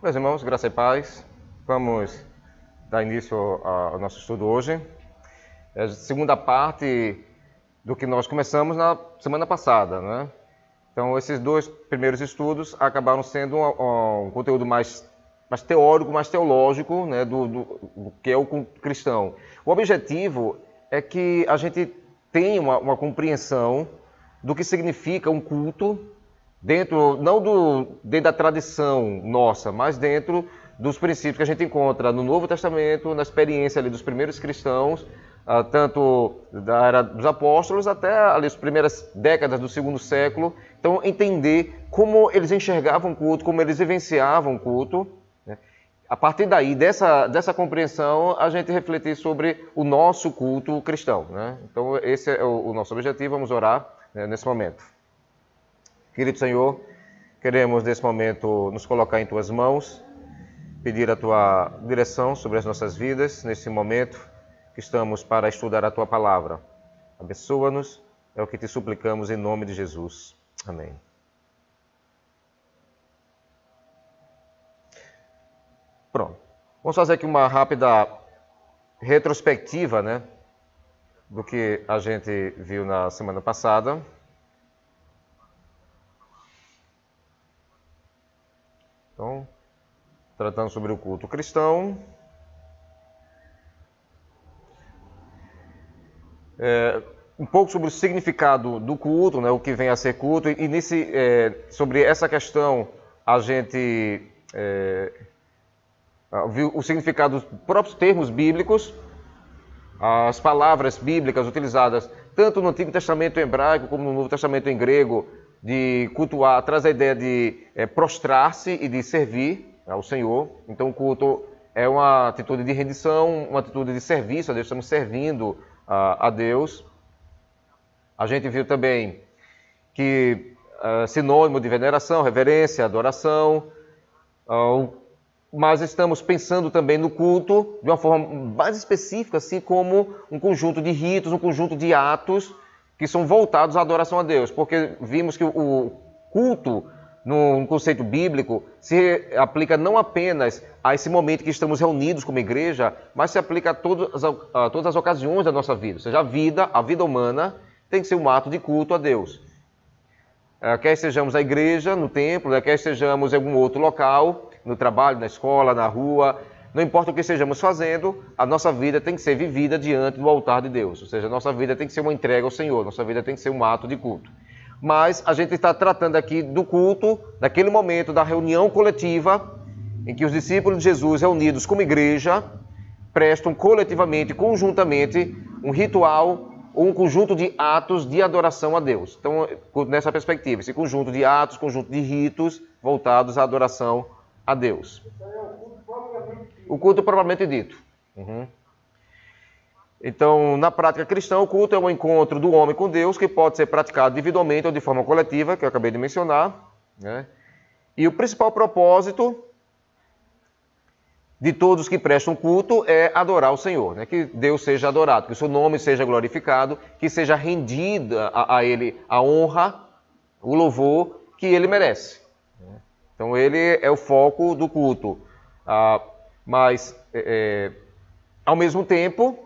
Meus irmãos, graça e paz, vamos dar início ao nosso estudo hoje. É a segunda parte do que nós começamos na semana passada, né? Então, esses dois primeiros estudos acabaram sendo um conteúdo mais teórico, mais teológico, né, do que é o culto cristão. O objetivo é que a gente tenha uma compreensão do que significa um culto dentro, dentro da tradição nossa, mas dentro dos princípios que a gente encontra no Novo Testamento, na experiência ali dos primeiros cristãos, tanto da era dos apóstolos até ali as primeiras décadas do segundo século. Então, entender como eles enxergavam o culto, como eles vivenciavam o culto, né? A partir daí, dessa compreensão, a gente refletir sobre o nosso culto cristão, né? Então, esse é o nosso objetivo. Vamos orar, né, nesse momento. Querido Senhor, queremos nesse momento nos colocar em Tuas mãos, pedir a Tua direção sobre as nossas vidas, nesse momento que estamos para estudar a Tua Palavra. Abençoa-nos, é o que te suplicamos em nome de Jesus. Amém. Pronto. Vamos fazer aqui uma rápida retrospectiva, né, do que a gente viu na semana passada. Então, tratando sobre o culto cristão. Um pouco sobre o significado do culto, né, o que vem a ser culto. E sobre essa questão, a gente viu o significado dos próprios termos bíblicos, as palavras bíblicas utilizadas tanto no Antigo Testamento hebraico como no Novo Testamento em grego, de cultuar, traz a ideia de prostrar-se e de servir ao Senhor. Então, o culto é uma atitude de rendição, uma atitude de serviço a Deus, estamos servindo a Deus. A gente viu também que sinônimo de veneração, reverência, adoração, mas estamos pensando também no culto de uma forma mais específica, assim como um conjunto de ritos, um conjunto de atos que são voltados à adoração a Deus, porque vimos que o culto, no conceito bíblico, se aplica não apenas a esse momento que estamos reunidos como igreja, mas se aplica a todas as ocasiões da nossa vida. Ou seja, a vida humana tem que ser um ato de culto a Deus. Quer estejamos na igreja, no templo, quer estejamos em algum outro local, no trabalho, na escola, na rua, não importa o que estejamos fazendo, a nossa vida tem que ser vivida diante do altar de Deus. Ou seja, a nossa vida tem que ser uma entrega ao Senhor, nossa vida tem que ser um ato de culto. Mas a gente está tratando aqui do culto, daquele momento da reunião coletiva, em que os discípulos de Jesus, reunidos como igreja, prestam coletivamente, conjuntamente, um ritual ou um conjunto de atos de adoração a Deus. Então, nessa perspectiva, esse conjunto de atos, conjunto de ritos voltados à adoração a Deus. O culto propriamente dito. Então, na prática cristã, o culto é um encontro do homem com Deus que pode ser praticado individualmente ou de forma coletiva, que eu acabei de mencionar, né? E o principal propósito de todos que prestam culto é adorar o Senhor, né? Que Deus seja adorado, que o seu nome seja glorificado, que seja rendida a Ele a honra, o louvor que Ele merece. Então, Ele é o foco do culto. Mas, ao mesmo tempo,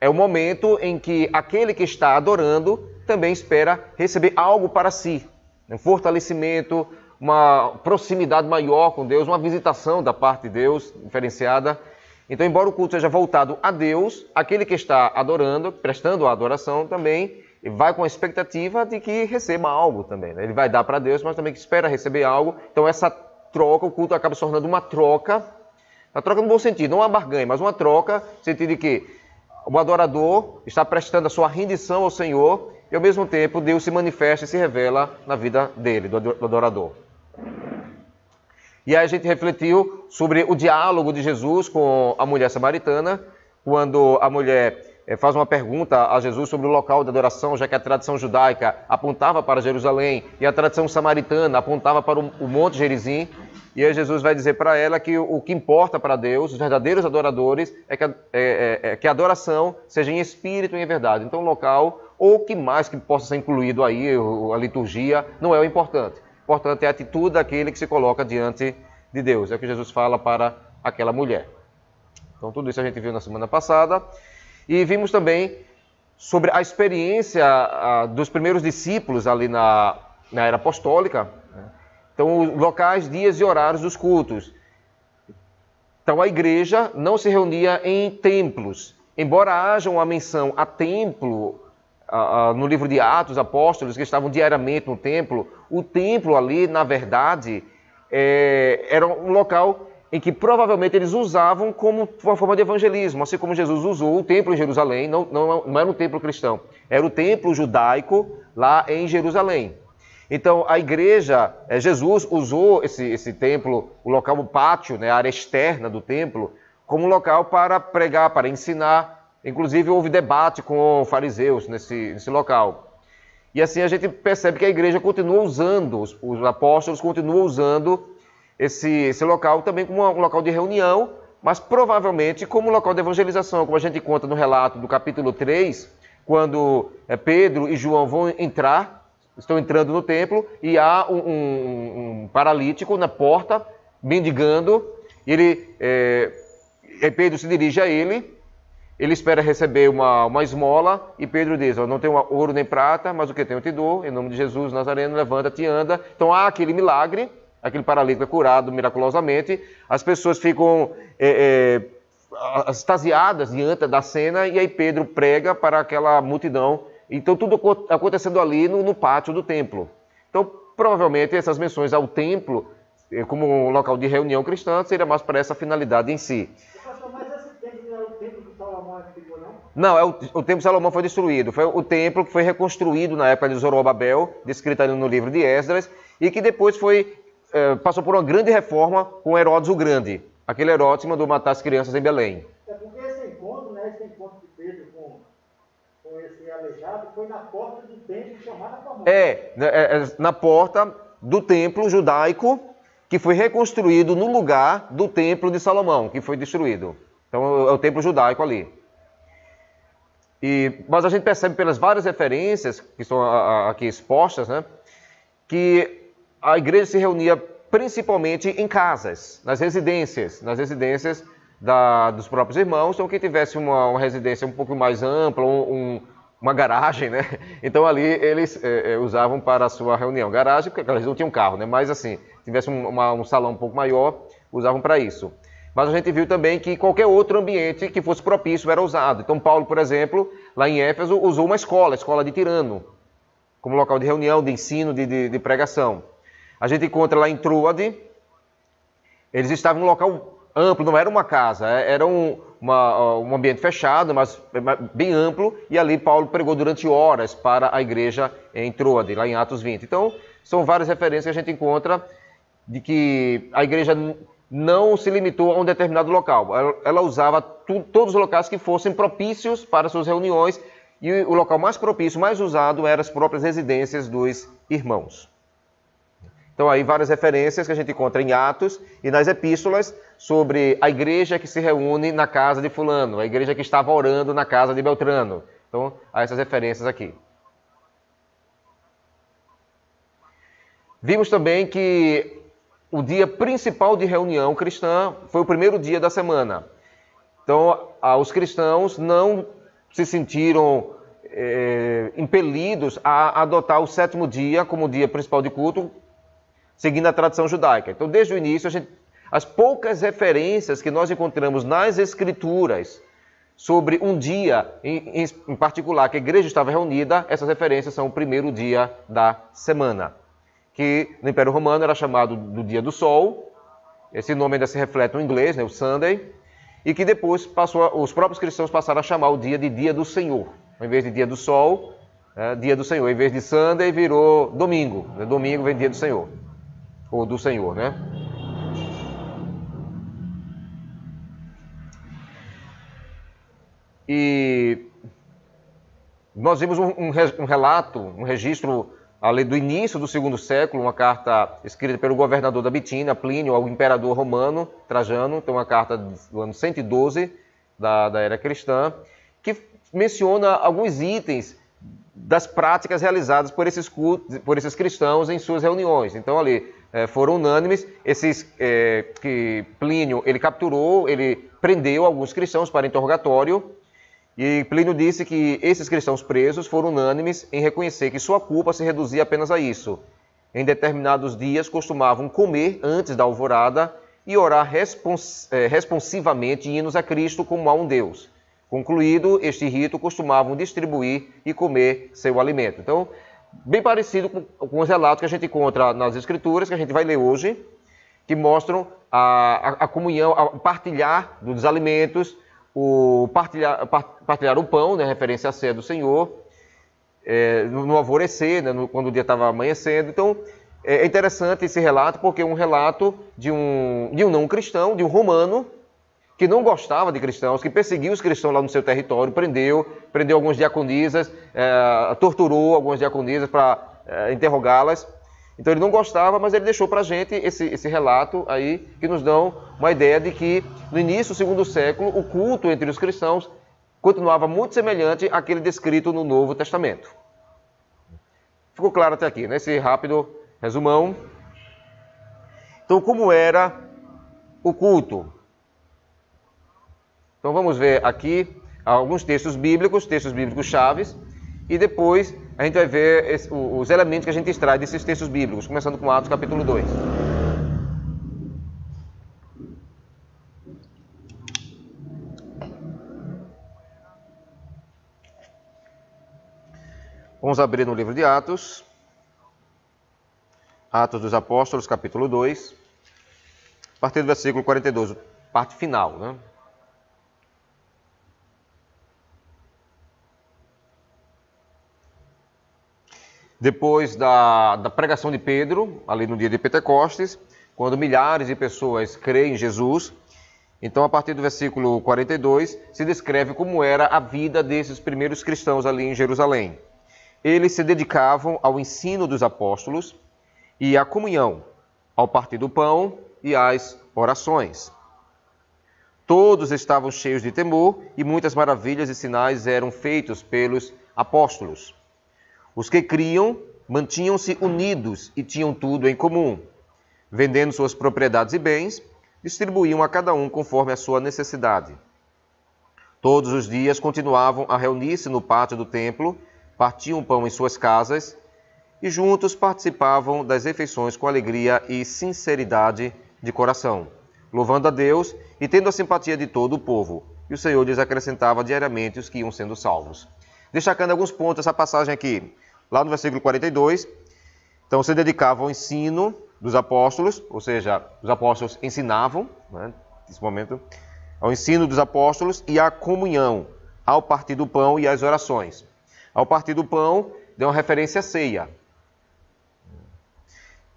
é o momento em que aquele que está adorando também espera receber algo para si. Um fortalecimento, uma proximidade maior com Deus, uma visitação da parte de Deus diferenciada. Então, embora o culto seja voltado a Deus, aquele que está adorando, prestando a adoração também, vai com a expectativa de que receba algo também, né? Ele vai dar para Deus, mas também que espera receber algo. Então, essa troca, o culto acaba se tornando uma troca no bom sentido, não uma barganha, mas uma troca, no sentido de que o adorador está prestando a sua rendição ao Senhor e, ao mesmo tempo, Deus se manifesta e se revela na vida dele, do adorador. E aí a gente refletiu sobre o diálogo de Jesus com a mulher samaritana, quando a mulher faz uma pergunta a Jesus sobre o local de adoração, já que a tradição judaica apontava para Jerusalém e a tradição samaritana apontava para o Monte Gerizim. E aí Jesus vai dizer para ela que o que importa para Deus, os verdadeiros adoradores, é que a adoração seja em espírito e em verdade. Então o local, ou o que mais que possa ser incluído aí, a liturgia, não é o importante. O importante é a atitude daquele que se coloca diante de Deus. É o que Jesus fala para aquela mulher. Então, tudo isso a gente viu na semana passada. E vimos também sobre a experiência dos primeiros discípulos ali na era apostólica. Então, os locais, dias e horários dos cultos. Então, a igreja não se reunia em templos. Embora haja uma menção a templo no livro de Atos, apóstolos que estavam diariamente no templo, o templo ali, na verdade, era um local em que provavelmente eles usavam como uma forma de evangelismo, assim como Jesus usou o templo em Jerusalém, não era um templo cristão, era o templo judaico lá em Jerusalém. Então, a igreja, Jesus usou esse templo, o local, o pátio, né, a área externa do templo, como um local para pregar, para ensinar. Inclusive, houve debate com fariseus nesse local. E assim a gente percebe que a igreja continua usando, os apóstolos continuam usando esse local também como um local de reunião, mas provavelmente como um local de evangelização, como a gente conta no relato do capítulo 3, quando Pedro e João estão entrando no templo, e há um paralítico na porta, mendigando, e Pedro se dirige a ele espera receber uma esmola, e Pedro diz, eu não tenho ouro nem prata, mas o que tenho eu te dou, em nome de Jesus Nazareno, levanta-te e anda. Então há aquele milagre, aquele paralítico é curado miraculosamente, as pessoas ficam extasiadas diante da cena, e aí Pedro prega para aquela multidão. Então tudo acontecendo ali no pátio do templo. Então provavelmente essas menções ao templo, como um local de reunião cristã, seria mais para essa finalidade em si. Mas esse templo não era o templo de Salomão, não? Não, o templo de Salomão foi destruído. Foi o templo que foi reconstruído na época de Zorobabel, descrito ali no livro de Esdras, e que depois passou por uma grande reforma com Herodes o Grande. Aquele Herodes que mandou matar as crianças em Belém. É porque esse encontro de Pedro com esse aleijado, foi na porta do templo chamada famosa. Na porta do templo judaico, que foi reconstruído no lugar do templo de Salomão, que foi destruído. Então é o templo judaico ali. Mas a gente percebe pelas várias referências que estão aqui expostas, né, que a igreja se reunia principalmente em casas, nas residências dos próprios irmãos, então que tivesse uma residência um pouco mais ampla, uma garagem, né? Então ali eles usavam para a sua reunião. Garagem, porque eles não tinham carro, né? Mas assim, tivesse um salão um pouco maior, usavam para isso. Mas a gente viu também que qualquer outro ambiente que fosse propício era usado. Então Paulo, por exemplo, lá em Éfeso, usou uma escola, a escola de Tirano, como local de reunião, de ensino, de pregação. A gente encontra lá em Troade, eles estavam em um local amplo, não era uma casa, era um ambiente fechado, mas bem amplo, e ali Paulo pregou durante horas para a igreja em Troade, lá em Atos 20. Então, são várias referências que a gente encontra de que a igreja não se limitou a um determinado local. Ela usava todos os locais que fossem propícios para suas reuniões, e o local mais propício, mais usado, eram as próprias residências dos irmãos. Então, aí várias referências que a gente encontra em Atos e nas epístolas sobre a igreja que se reúne na casa de fulano, a igreja que estava orando na casa de Beltrano. Então, há essas referências aqui. Vimos também que o dia principal de reunião cristã foi o primeiro dia da semana. Então, os cristãos não se sentiram impelidos a adotar o sétimo dia como o dia principal de culto, seguindo a tradição judaica. Então, desde o início, as poucas referências que nós encontramos nas Escrituras sobre um dia em particular que a igreja estava reunida, essas referências são o primeiro dia da semana, que no Império Romano era chamado do Dia do Sol, esse nome ainda se reflete no inglês, né, o Sunday, e que depois os próprios cristãos passaram a chamar o dia de Dia do Senhor. Ao invés de Dia do Sol, Dia do Senhor. Em vez de Sunday, virou domingo. Domingo vem Dia do Senhor. Ou do Senhor, né? E nós vimos um relato, um registro ali do início do segundo século, uma carta escrita pelo governador da Bitínia, Plínio, ao imperador romano, Trajano, então uma carta do ano 112 da era cristã, que menciona alguns itens das práticas realizadas por esses cristãos em suas reuniões. Então ali foram unânimes. Esses que Plínio ele capturou, ele prendeu alguns cristãos para interrogatório, e Plínio disse que esses cristãos presos foram unânimes em reconhecer que sua culpa se reduzia apenas a isso. Em determinados dias costumavam comer antes da alvorada e orar responsivamente hinos a Cristo como a um Deus. Concluído este rito, costumavam distribuir e comer seu alimento. Então, bem parecido com os relatos que a gente encontra nas Escrituras, que a gente vai ler hoje, que mostram a comunhão, o partilhar dos alimentos, o partilhar o pão, né, referência à ceia do Senhor, no alvorecer, né, quando o dia estava amanhecendo. Então, é interessante esse relato, porque é um relato de um não cristão, de um romano, que não gostava de cristãos, que perseguiu os cristãos lá no seu território, prendeu algumas diaconisas, torturou algumas diaconisas para interrogá-las. Então ele não gostava, mas ele deixou para a gente esse relato aí, que nos dá uma ideia de que no início do segundo século, o culto entre os cristãos continuava muito semelhante àquele descrito no Novo Testamento. Ficou claro até aqui, né? Esse rápido resumão. Então, como era o culto? Então vamos ver aqui alguns textos bíblicos chaves, e depois a gente vai ver os elementos que a gente extrai desses textos bíblicos, começando com Atos capítulo 2. Vamos abrir no livro de Atos, Atos dos Apóstolos, capítulo 2, a partir do versículo 42, parte final, né? Depois da pregação de Pedro, ali no dia de Pentecostes, quando milhares de pessoas creem em Jesus, então a partir do versículo 42, se descreve como era a vida desses primeiros cristãos ali em Jerusalém. Eles se dedicavam ao ensino dos apóstolos e à comunhão, ao partir do pão e às orações. Todos estavam cheios de temor e muitas maravilhas e sinais eram feitos pelos apóstolos. Os que criam mantinham-se unidos e tinham tudo em comum. Vendendo suas propriedades e bens, distribuíam a cada um conforme a sua necessidade. Todos os dias continuavam a reunir-se no pátio do templo, partiam pão em suas casas e juntos participavam das refeições com alegria e sinceridade de coração, louvando a Deus e tendo a simpatia de todo o povo. E o Senhor lhes acrescentava diariamente os que iam sendo salvos. Destacando alguns pontos dessa passagem aqui. Lá no versículo 42, então se dedicavam ao ensino dos apóstolos, ou seja, os apóstolos ensinavam, né, nesse momento, ao ensino dos apóstolos e à comunhão, ao partir do pão e às orações. Ao partir do pão, deu uma referência à ceia.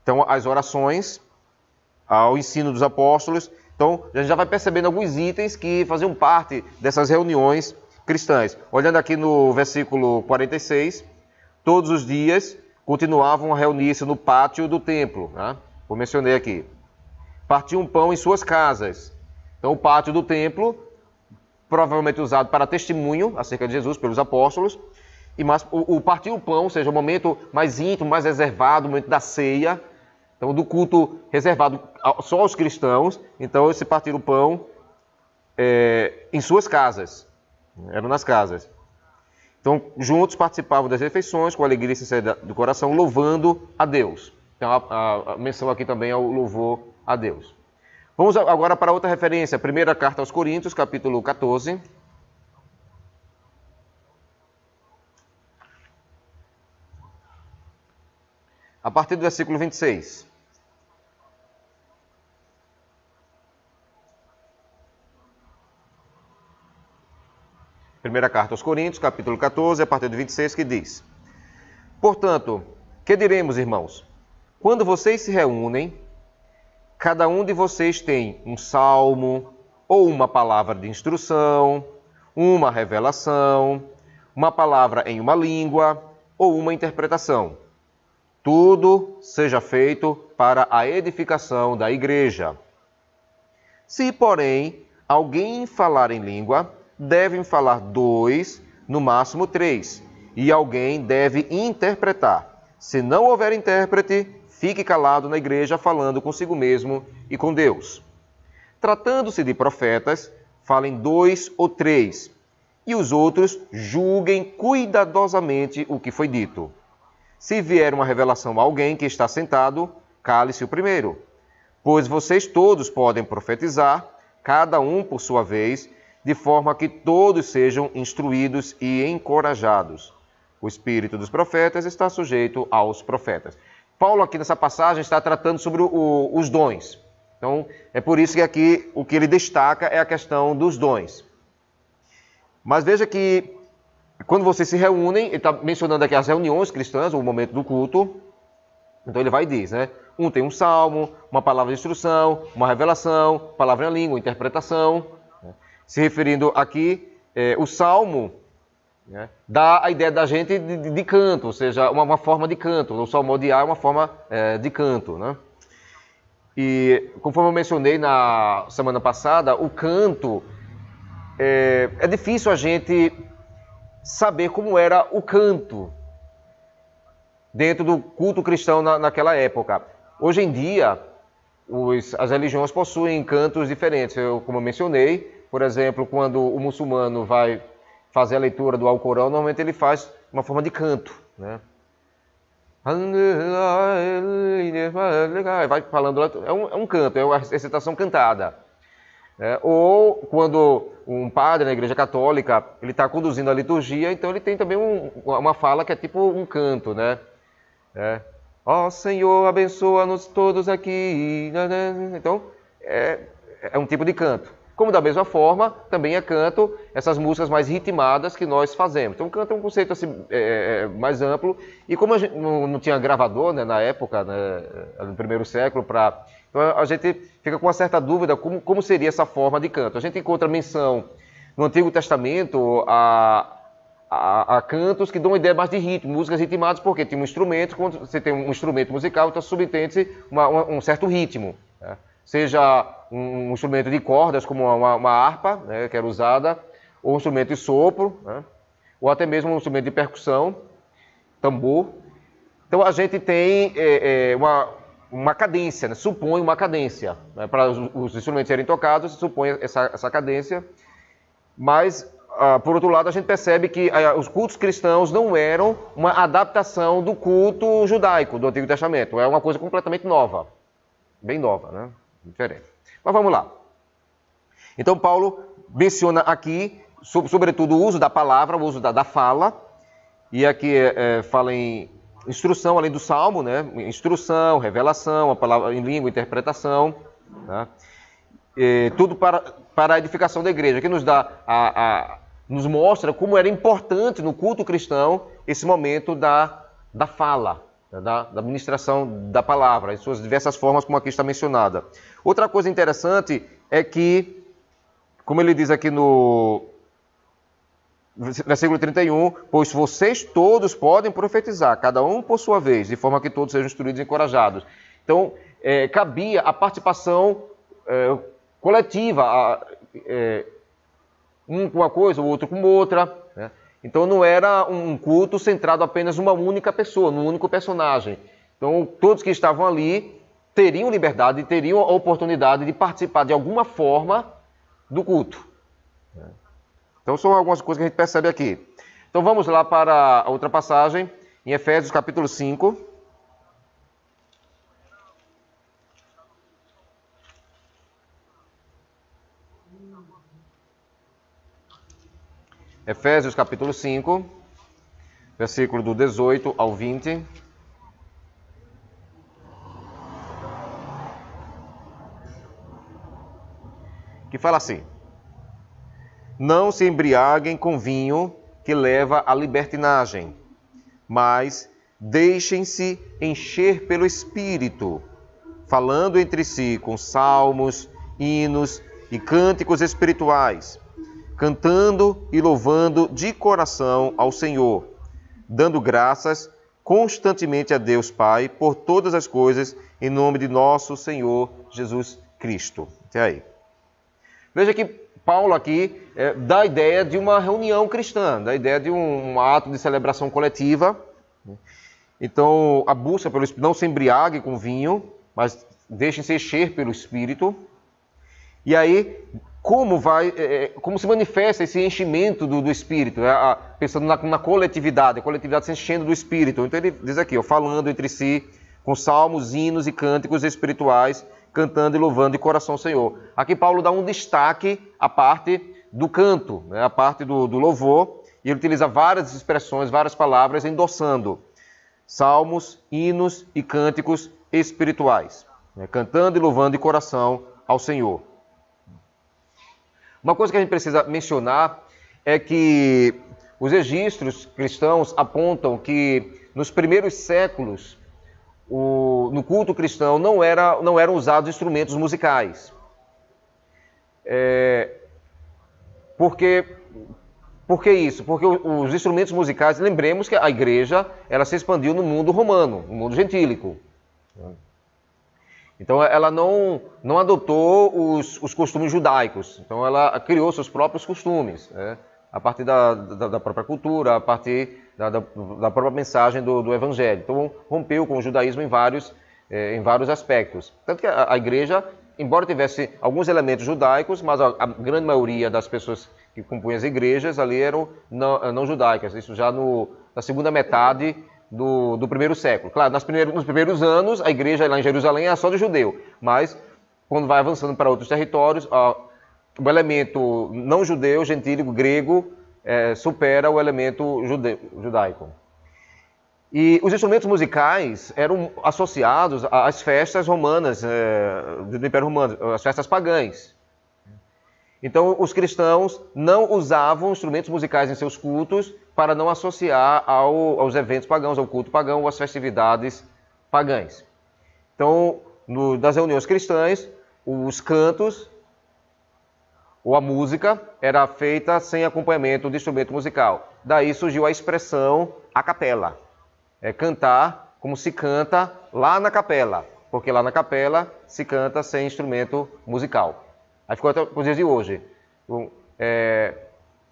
Então, as orações, ao ensino dos apóstolos. Então, a gente já vai percebendo alguns itens que faziam parte dessas reuniões cristãs. Olhando aqui no versículo 46, todos os dias continuavam a reunir-se no pátio do templo, né? Eu mencionei aqui. Partiam pão em suas casas. Então, o pátio do templo, provavelmente usado para testemunho acerca de Jesus pelos apóstolos, e mais, o partir o pão, ou seja, o momento mais íntimo, mais reservado, o momento da ceia, então do culto reservado só aos cristãos. Então, esse partir o pão em suas casas, eram nas casas. Então, juntos participavam das refeições com alegria e sinceridade do coração, louvando a Deus. Então, a menção aqui também é o louvor a Deus. Vamos agora para outra referência. Primeira carta aos Coríntios, capítulo 14. A partir do versículo 26. Primeira carta aos Coríntios, capítulo 14, a partir do 26, que diz: Portanto, que diremos, irmãos? Quando vocês se reúnem, cada um de vocês tem um salmo, ou uma palavra de instrução, uma revelação, uma palavra em uma língua, ou uma interpretação. Tudo seja feito para a edificação da igreja. Se, porém, alguém falar em língua, devem falar 2, no máximo 3, e alguém deve interpretar. Se não houver intérprete, fique calado na igreja, falando consigo mesmo e com Deus. Tratando-se de profetas, falem 2 ou 3, e os outros julguem cuidadosamente o que foi dito. Se vier uma revelação a alguém que está sentado, cale-se o primeiro, pois vocês todos podem profetizar, cada um por sua vez, de forma que todos sejam instruídos e encorajados. O espírito dos profetas está sujeito aos profetas. Paulo aqui nessa passagem está tratando sobre os dons. Então, é por isso que aqui o que ele destaca é a questão dos dons. Mas veja que quando vocês se reúnem, ele está mencionando aqui as reuniões cristãs, o momento do culto. Então ele vai e diz, né? Um tem um salmo, uma palavra de instrução, uma revelação, palavra em língua, interpretação. Se referindo aqui, o salmo, né, dá a ideia da gente de canto, ou seja, uma forma de canto. O salmodiar é uma forma de canto, né? E conforme eu mencionei na semana passada, o canto, é difícil a gente saber como era o canto dentro do culto cristão naquela época. Hoje em dia, as religiões possuem cantos diferentes. Como eu mencionei, por exemplo, quando o muçulmano vai fazer a leitura do Alcorão, normalmente ele faz uma forma de canto, né? Vai falando, é um canto, é uma recitação cantada. Ou quando um padre na igreja católica, ele está conduzindo a liturgia, então ele tem também uma fala que é tipo um canto, né? Ó Senhor, abençoa-nos todos aqui. Então, é um tipo de canto. Como da mesma forma, também é canto essas músicas mais ritmadas que nós fazemos. Então, canto é um conceito assim, mais amplo. E como a gente não tinha gravador, né, na época, né, no primeiro século, então a gente fica com uma certa dúvida como seria essa forma de canto. A gente encontra menção no Antigo Testamento a cantos que dão uma ideia mais de ritmo, músicas ritmadas, porque tem um instrumento, quando você tem um instrumento musical, então subentende-se um certo ritmo, né? Seja um instrumento de cordas, como uma harpa, né, que era usada, ou um instrumento de sopro, né, ou até mesmo um instrumento de percussão, tambor. Então a gente tem uma cadência, né, supõe uma cadência, né, para os instrumentos serem tocados, supõe essa cadência, mas por outro lado a gente percebe que os cultos cristãos não eram uma adaptação do culto judaico do Antigo Testamento, é uma coisa completamente nova, bem nova, né? Diferente. Mas vamos lá. Então Paulo menciona aqui, sobretudo, o uso da palavra, o uso da fala, e aqui fala em instrução, além do salmo, né? Instrução, revelação, a palavra em língua, interpretação, né? Tudo para a edificação da igreja, que nos mostra como era importante no culto cristão esse momento da fala, da ministração da palavra, em suas diversas formas, como aqui está mencionada. Outra coisa interessante é que, como ele diz aqui no versículo 31, pois vocês todos podem profetizar, cada um por sua vez, de forma que todos sejam instruídos e encorajados. Então, cabia a participação coletiva, um com uma coisa, o outro com outra, né? Então não era um culto centrado apenas numa única pessoa, num único personagem. Então todos que estavam ali teriam liberdade, teriam a oportunidade de participar de alguma forma do culto. Então são algumas coisas que a gente percebe aqui. Então vamos lá para a outra passagem, em Efésios capítulo 5. Efésios capítulo 5, versículo do 18 ao 20. Que fala assim: não se embriaguem com vinho que leva à libertinagem, mas deixem-se encher pelo Espírito, falando entre si com salmos, hinos e cânticos espirituais, cantando e louvando de coração ao Senhor, dando graças constantemente a Deus Pai por todas as coisas, em nome de nosso Senhor Jesus Cristo. Até aí. Veja que Paulo aqui dá a ideia de uma reunião cristã, dá a ideia de um ato de celebração coletiva. Então, a busca pelo Espírito, não se embriague com vinho, mas deixem-se encher pelo Espírito. E aí, como se manifesta esse enchimento do Espírito? Pensando na coletividade, a coletividade se enchendo do Espírito. Então ele diz aqui, falando entre si, com salmos, hinos e cânticos espirituais, cantando e louvando de coração ao Senhor. Aqui Paulo dá um destaque à parte do canto, né, a parte do louvor, e ele utiliza várias expressões, várias palavras, endossando salmos, hinos e cânticos espirituais, né, cantando e louvando de coração ao Senhor. Uma coisa que a gente precisa mencionar é que os registros cristãos apontam que nos primeiros séculos, no culto cristão, não eram usados instrumentos musicais. Por que isso? Porque os instrumentos musicais, lembremos que a igreja ela se expandiu no mundo romano, no mundo gentílico. Então ela não adotou os costumes judaicos, então ela criou seus próprios costumes, né? A partir da própria cultura, a partir da própria mensagem do Evangelho. Então rompeu com o judaísmo em vários aspectos. Tanto que a igreja, embora tivesse alguns elementos judaicos, mas a grande maioria das pessoas que compunham as igrejas ali eram não judaicas, isso já na segunda metade do primeiro século. Claro, nos primeiros anos, a igreja lá em Jerusalém era só de judeu, mas quando vai avançando para outros territórios, o elemento não judeu, gentílico, grego, supera o elemento judaico. E os instrumentos musicais eram associados às festas romanas, do Império Romano, às festas pagãs. Então, os cristãos não usavam instrumentos musicais em seus cultos para não associar aos eventos pagãos, ao culto pagão ou às festividades pagãs. Então, das reuniões cristãs, os cantos ou a música era feita sem acompanhamento de instrumento musical. Daí surgiu a expressão a capela. Cantar como se canta lá na capela, porque lá na capela se canta sem instrumento musical. Aí ficou até os dias de hoje.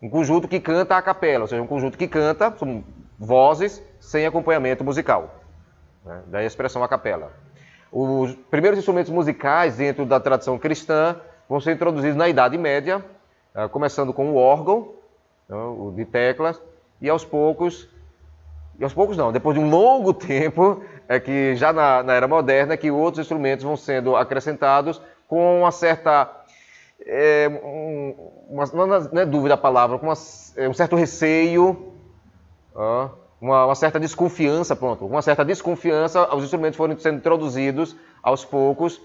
Um conjunto que canta a capela, ou seja, um conjunto que canta, são vozes sem acompanhamento musical. Né? Daí a expressão a capela. Os primeiros instrumentos musicais dentro da tradição cristã vão ser introduzidos na Idade Média, começando com o órgão, o de teclas, e aos poucos não, depois de um longo tempo, que já na Era Moderna, que outros instrumentos vão sendo acrescentados com uma certa... não é dúvida a palavra, com um certo receio, uma certa desconfiança, uma certa desconfiança, os instrumentos foram sendo introduzidos aos poucos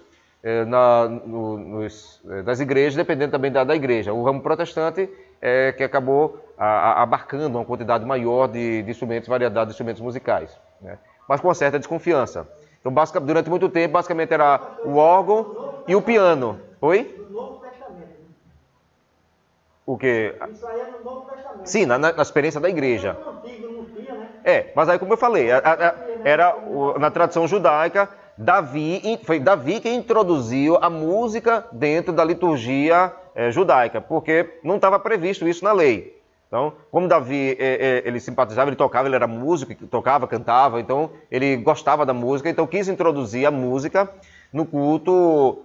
nas igrejas, dependendo também da igreja. O ramo protestante que acabou abarcando uma quantidade maior de instrumentos, variedade de instrumentos musicais, né? Mas com uma certa desconfiança. Então, durante muito tempo, basicamente era o órgão e o piano. Oi? O quê? Isso aí é no Novo Testamento. Sim, na experiência da igreja. No Antigo não tinha, né? Mas aí, como eu falei, na tradição judaica, foi Davi que introduziu a música dentro da liturgia judaica, porque não estava previsto isso na lei. Então, como Davi, ele simpatizava, ele tocava, ele era músico, tocava, cantava, então ele gostava da música, então quis introduzir a música no culto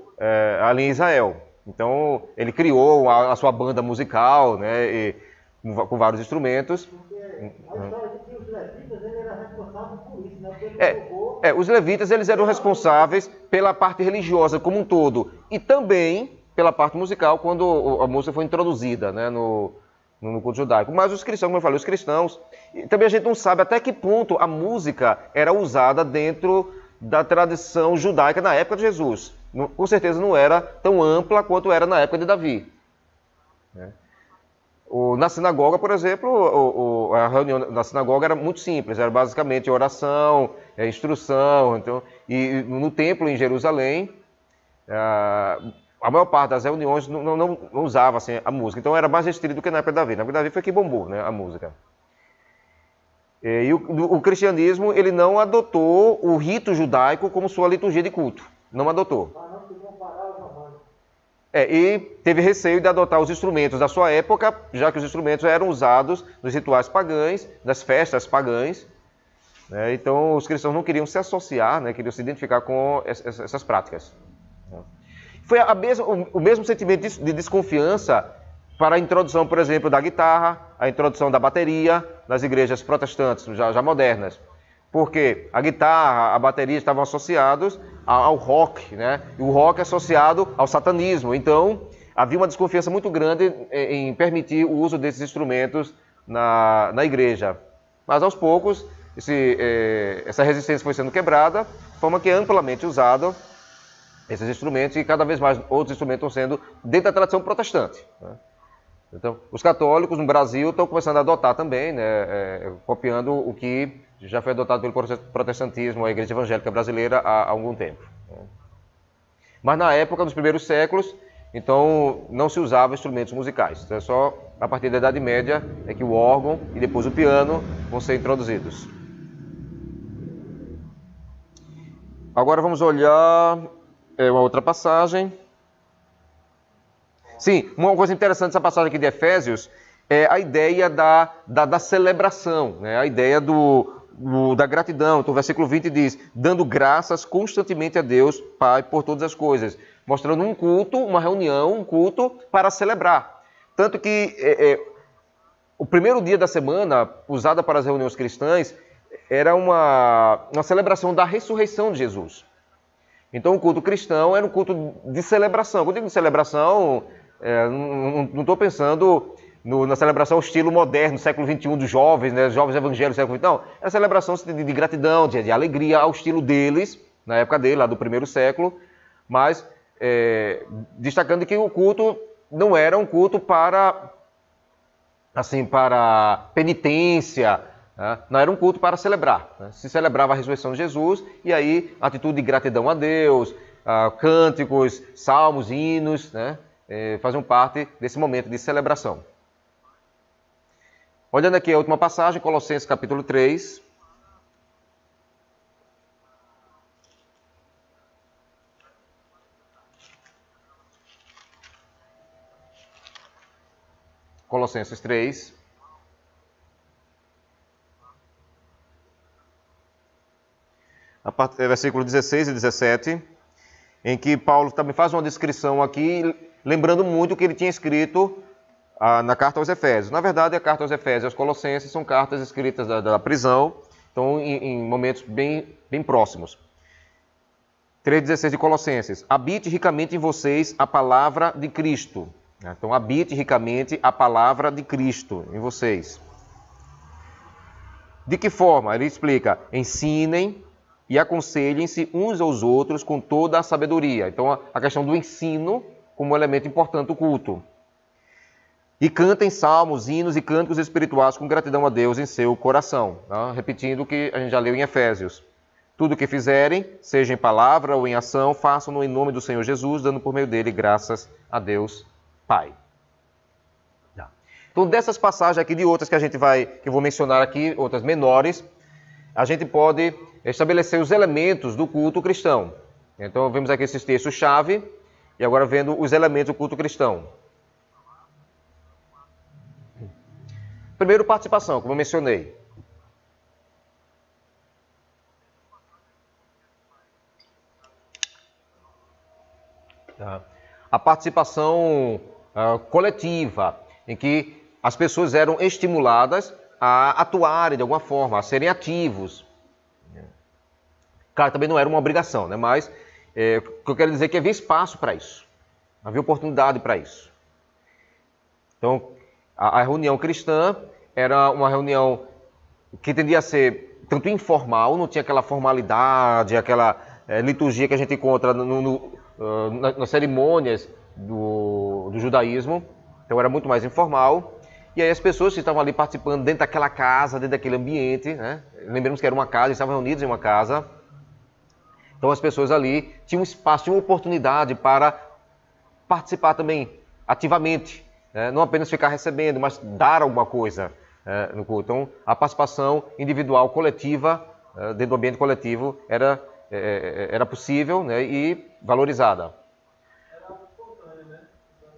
ali em Israel. Então, ele criou a sua banda musical, né, com vários instrumentos. Porque a história de que os levitas eram responsáveis por isso, né? Os levitas eles eram responsáveis pela parte religiosa como um todo e também pela parte musical quando a música foi introduzida, né, no culto judaico. Mas os cristãos, como eu falei, os cristãos, também a gente não sabe até que ponto a música era usada dentro da tradição judaica na época de Jesus. Com certeza não era tão ampla quanto era na época de Davi. Na sinagoga, por exemplo, a reunião na sinagoga era muito simples, era basicamente oração, instrução. Então, e no templo em Jerusalém, a maior parte das reuniões não usava assim, a música. Então era mais restrito do que na época de Davi. Na época de Davi foi que bombou, né, a música. E o cristianismo ele não adotou o rito judaico como sua liturgia de culto. Não adotou. E teve receio de adotar os instrumentos da sua época, já que os instrumentos eram usados nos rituais pagãos, nas festas pagãs. né? Então os cristãos não queriam se associar, né? Queriam se identificar com essas práticas. Foi o mesmo sentimento de desconfiança para a introdução, por exemplo, da guitarra, a introdução da bateria nas igrejas protestantes, já modernas. Porque a guitarra, a bateria estavam associados ao rock, né? E o rock é associado ao satanismo. Então, havia uma desconfiança muito grande em permitir o uso desses instrumentos na igreja. Mas, aos poucos, essa resistência foi sendo quebrada, de forma que é amplamente usado esses instrumentos e cada vez mais outros instrumentos estão sendo dentro da tradição protestante, né? Então, os católicos no Brasil estão começando a adotar também, né, copiando o que já foi adotado pelo protestantismo, a Igreja Evangélica Brasileira, há algum tempo. Mas na época, nos primeiros séculos, então não se usava instrumentos musicais. Então, é só a partir da Idade Média é que o órgão e depois o piano vão ser introduzidos. Agora vamos olhar uma outra passagem. Sim, uma coisa interessante dessa passagem aqui de Efésios é a ideia da celebração, né? A ideia da gratidão. Então o versículo 20 diz, dando graças constantemente a Deus, Pai, por todas as coisas. Mostrando um culto, uma reunião, um culto para celebrar. Tanto que o primeiro dia da semana, usada para as reuniões cristãs, era uma celebração da ressurreição de Jesus. Então o culto cristão era um culto de celebração. Quando eu digo de celebração, não estou pensando na celebração ao estilo moderno, século XXI, dos jovens, né, jovens evangélicos, século XX. Não, é a celebração de gratidão, de alegria, ao estilo deles, na época dele, lá do primeiro século, mas destacando que o culto não era um culto para penitência, né? Não era um culto para celebrar, né? Se celebrava a ressurreição de Jesus, e aí atitude de gratidão a Deus, cânticos, salmos, hinos, né? Faziam parte desse momento de celebração. Olhando aqui a última passagem, Colossenses capítulo 3. Colossenses 3. Versículo 16 e 17, em que Paulo também faz uma descrição aqui, lembrando muito o que ele tinha escrito na carta aos Efésios. Na verdade, a carta aos Efésios e aos Colossenses são cartas escritas da prisão, então em momentos bem próximos. 3,16 de Colossenses. Habite ricamente em vocês a palavra de Cristo. Então, habite ricamente a palavra de Cristo em vocês. De que forma? Ele explica, ensinem e aconselhem-se uns aos outros com toda a sabedoria. Então, a questão do ensino como elemento importante do culto. E cantem salmos, hinos e cânticos espirituais com gratidão a Deus em seu coração. Tá? Repetindo o que a gente já leu em Efésios. Tudo o que fizerem, seja em palavra ou em ação, façam-no em nome do Senhor Jesus, dando por meio dele graças a Deus Pai. Tá. Então, dessas passagens aqui, de outras que eu vou mencionar aqui, outras menores, a gente pode estabelecer os elementos do culto cristão. Então, vemos aqui esses textos-chave, e agora vendo os elementos do culto cristão. Primeiro, participação, como eu mencionei. A participação coletiva, em que as pessoas eram estimuladas a atuarem de alguma forma, a serem ativos. Claro, também não era uma obrigação, né? Mas o que eu quero dizer é que havia espaço para isso, havia oportunidade para isso. Então, a reunião cristã era uma reunião que tendia a ser tanto informal, não tinha aquela formalidade, aquela liturgia que a gente encontra nas cerimônias do judaísmo. Então, era muito mais informal. E aí as pessoas que estavam ali participando dentro daquela casa, dentro daquele ambiente, né? Lembramos que era uma casa, estavam reunidos em uma casa. Então as pessoas ali tinham espaço, tinham oportunidade para participar também ativamente, né? Não apenas ficar recebendo, mas dar alguma coisa no culto. Então a participação individual, coletiva, dentro do ambiente coletivo, era possível, né? E valorizada. Era algo espontâneo, né? Então,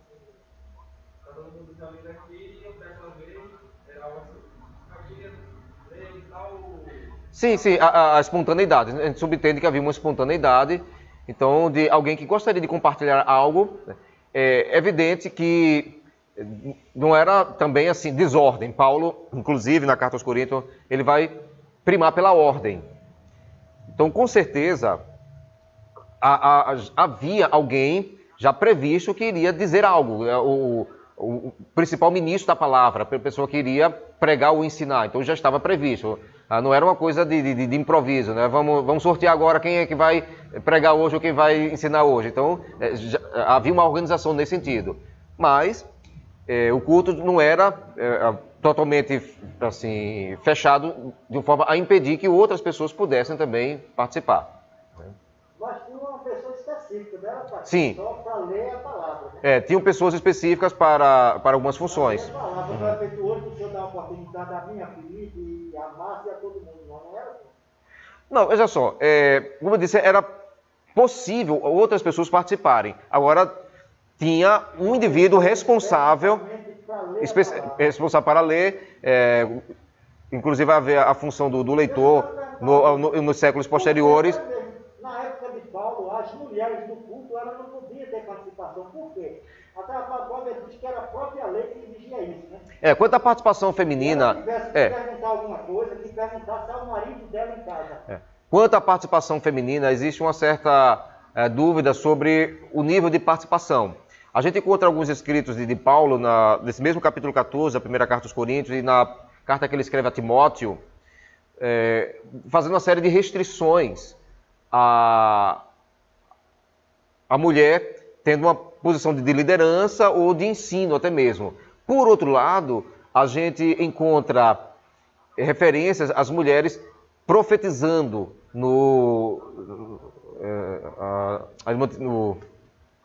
tá todo mundo reunido aqui e eu peço uma vez, era algo assim, eu queria ler tal Sim, sim, a espontaneidade. A gente subentende que havia uma espontaneidade, então, de alguém que gostaria de compartilhar algo. É evidente que não era também assim, desordem. Paulo, inclusive, na carta aos Coríntios, ele vai primar pela ordem. Então, com certeza, havia alguém já previsto que iria dizer algo. O principal ministro da palavra, a pessoa que iria pregar ou ensinar. Então, já estava previsto. Não era uma coisa de improviso, né? Vamos sortear agora quem é que vai pregar hoje ou quem vai ensinar hoje. Então, havia uma organização nesse sentido. Mas o culto não era totalmente assim, fechado de forma a impedir que outras pessoas pudessem também participar. Mas tinha uma pessoa específica, né? Sim. Só para ler a palavra. Né? Tinham pessoas específicas para algumas funções. A palavra não é feito hoje, o senhor dá a oportunidade a mim, a Felipe, a Márcia e a todo mundo. Não era? Não, veja só. Como eu disse, era possível outras pessoas participarem. Agora, tinha um indivíduo responsável para ler, inclusive havia a função do leitor nos séculos posteriores. Na época de Paulo, as mulheres do culto elas não podiam ter participação. Por quê? Até a palavra diz que era a própria lei que exigia isso, né? Quanto à participação feminina... Se ela tivesse que perguntar alguma coisa, que perguntasse ao marido dela em casa. Quanto à participação feminina, existe uma certa dúvida sobre o nível de participação. A gente encontra alguns escritos de Paulo, nesse mesmo capítulo 14, da primeira carta aos Coríntios, e na carta que ele escreve a Timóteo, fazendo uma série de restrições à mulher tendo uma posição de liderança ou de ensino até mesmo. Por outro lado, a gente encontra referências às mulheres profetizando no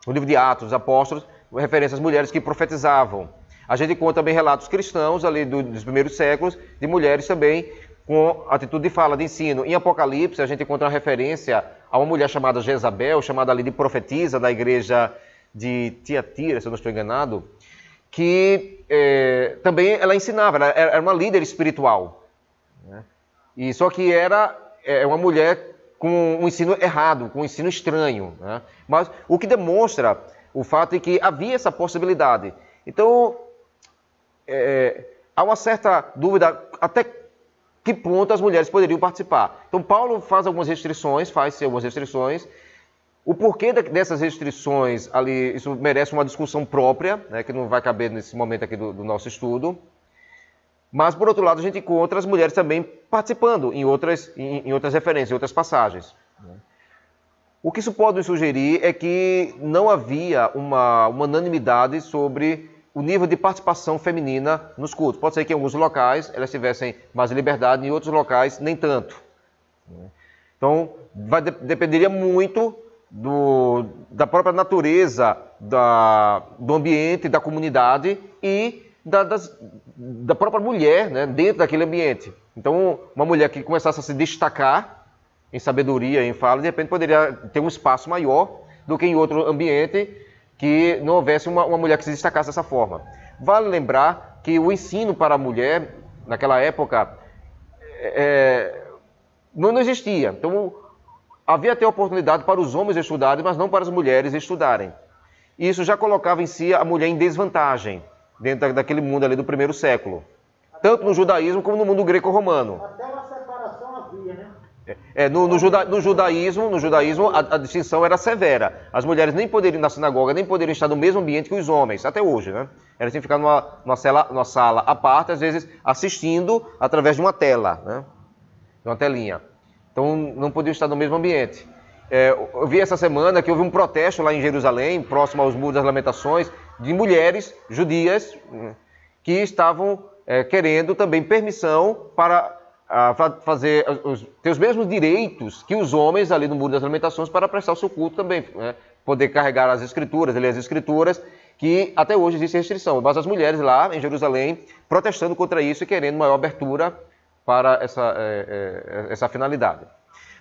livro de Atos dos Apóstolos, referências às mulheres que profetizavam. A gente encontra também relatos cristãos ali dos primeiros séculos, de mulheres também com atitude de fala, de ensino. Em Apocalipse, a gente encontra uma referência a uma mulher chamada Jezabel, chamada ali de profetisa da igreja de Tiatira, se eu não estou enganado, que também ela ensinava, ela era uma líder espiritual. Né? E só que era uma mulher com um ensino errado, com um ensino estranho. Né? Mas o que demonstra o fato de que havia essa possibilidade. Então, há uma certa dúvida até que ponto as mulheres poderiam participar. Então, Paulo faz algumas restrições, O porquê dessas restrições ali, isso merece uma discussão própria, né, que não vai caber nesse momento aqui do nosso estudo. Mas, por outro lado, a gente encontra as mulheres também participando em outras referências, em outras passagens. O que isso pode sugerir é que não havia uma unanimidade sobre o nível de participação feminina nos cultos. Pode ser que em alguns locais elas tivessem mais liberdade, em outros locais nem tanto. Então, dependeria muito da própria natureza do ambiente, da comunidade e da própria mulher, né, dentro daquele ambiente. Então, uma mulher que começasse a se destacar em sabedoria, em fala, de repente poderia ter um espaço maior do que em outro ambiente que não houvesse uma mulher que se destacasse dessa forma. Vale lembrar que o ensino para a mulher, naquela época, não existia. Então, havia até oportunidade para os homens estudarem, mas não para as mulheres estudarem. E isso já colocava em si a mulher em desvantagem, dentro daquele mundo ali do primeiro século. Tanto no judaísmo como no mundo greco-romano. Até uma separação havia, né? No judaísmo a distinção era severa. As mulheres nem poderiam ir na sinagoga, nem poderiam estar no mesmo ambiente que os homens, até hoje, né? Elas tinham que ficar numa sala à parte, às vezes assistindo através de uma tela, né? De uma telinha. Então não podiam estar no mesmo ambiente. Eu vi essa semana que houve um protesto lá em Jerusalém, próximo aos Muros das Lamentações, de mulheres judias que estavam querendo também permissão para ter os mesmos direitos que os homens ali no Muro das Lamentações para prestar o seu culto também, né? Poder carregar as escrituras, ler as escrituras, que até hoje existe restrição. Mas as mulheres lá em Jerusalém protestando contra isso e querendo maior abertura para essa finalidade.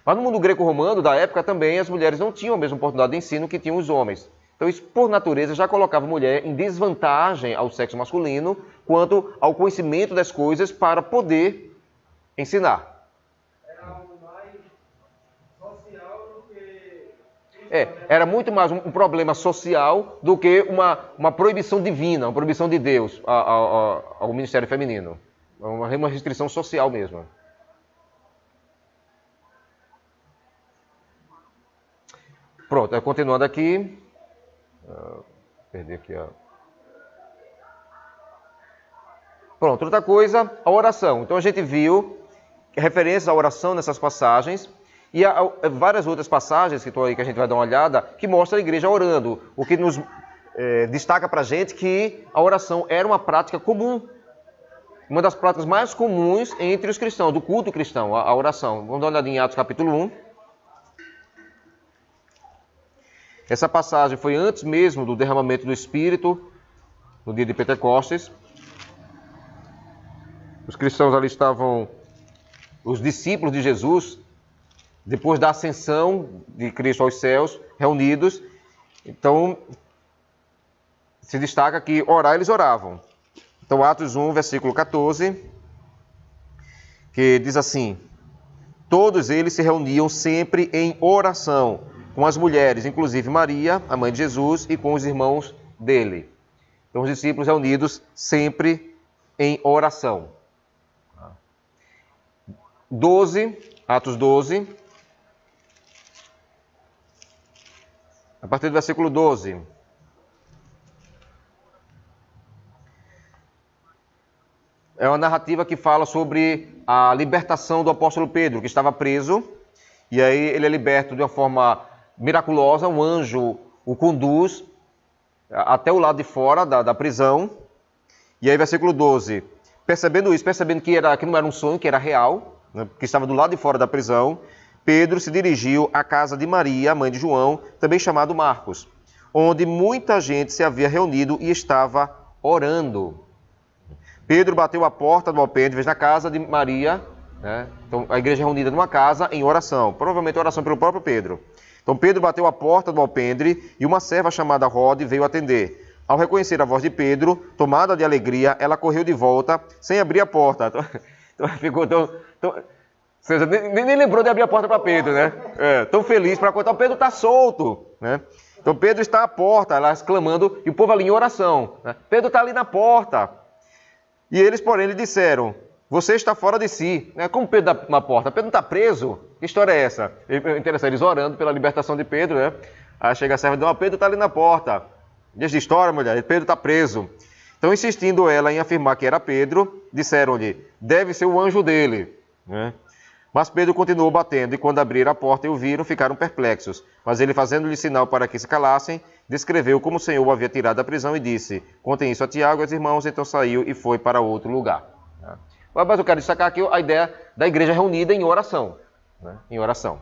Mas no mundo greco-romano da época também as mulheres não tinham a mesma oportunidade de ensino que tinham os homens. Então isso, por natureza, já colocava a mulher em desvantagem ao sexo masculino quanto ao conhecimento das coisas para poder ensinar. Era muito mais um problema social do que uma proibição divina, uma proibição de Deus ao ministério feminino. Uma restrição social mesmo. Pronto, continuando aqui. Perdi aqui, ó. Pronto, outra coisa, a oração. Então a gente viu referências à oração nessas passagens. E há várias outras passagens que estão aí que a gente vai dar uma olhada, que mostram a igreja orando. O que nos destaca para a gente que a oração era uma prática comum. Uma das práticas mais comuns entre os cristãos, do culto cristão, a oração. Vamos dar uma olhada em Atos capítulo 1. Essa passagem foi antes mesmo do derramamento do Espírito, no dia de Pentecostes. Os cristãos ali estavam, os discípulos de Jesus, depois da ascensão de Cristo aos céus, reunidos. Então, se destaca que orar eles oravam. Então, Atos 1, versículo 14, que diz assim: todos eles se reuniam sempre em oração, com as mulheres, inclusive Maria, a mãe de Jesus, e com os irmãos dele. Então, os discípulos reunidos sempre em oração. 12, Atos 12, a partir do versículo 12. É uma narrativa que fala sobre a libertação do apóstolo Pedro, que estava preso, e aí ele é liberto de uma forma miraculosa, um anjo o conduz até o lado de fora da prisão. E aí, versículo 12, percebendo isso, percebendo que não era um sonho, que era real, né, que estava do lado de fora da prisão, Pedro se dirigiu à casa de Maria, mãe de João, também chamado Marcos, onde muita gente se havia reunido e estava orando. Pedro bateu a porta do alpendre na casa de Maria, né? Então a igreja reunida numa casa em oração, provavelmente oração pelo próprio Pedro. Então Pedro bateu a porta do alpendre e uma serva chamada Rode veio atender. Ao reconhecer a voz de Pedro, tomada de alegria, ela correu de volta sem abrir a porta. Então ficou você nem lembrou de abrir a porta para Pedro, né? Tão feliz para contar, Pedro está solto, né? Então Pedro está à porta, lá exclamando, e o povo ali em oração, né? Pedro está ali na porta. E eles, porém, lhe disseram: você está fora de si. Como Pedro está na porta? Pedro não está preso? Que história é essa? Interessante, eles orando pela libertação de Pedro, né? Aí chega a serva e diz: Pedro está ali na porta. Diz de história, mulher, Pedro está preso. Então, insistindo ela em afirmar que era Pedro, disseram-lhe: deve ser o anjo dele, né? Mas Pedro continuou batendo, e quando abriram a porta e o viram, ficaram perplexos. Mas ele, fazendo-lhe sinal para que se calassem, descreveu como o Senhor o havia tirado da prisão e disse: contem isso a Tiago e aos irmãos. Então saiu e foi para outro lugar. Mas eu quero destacar aqui a ideia da igreja reunida em oração, né? Em oração.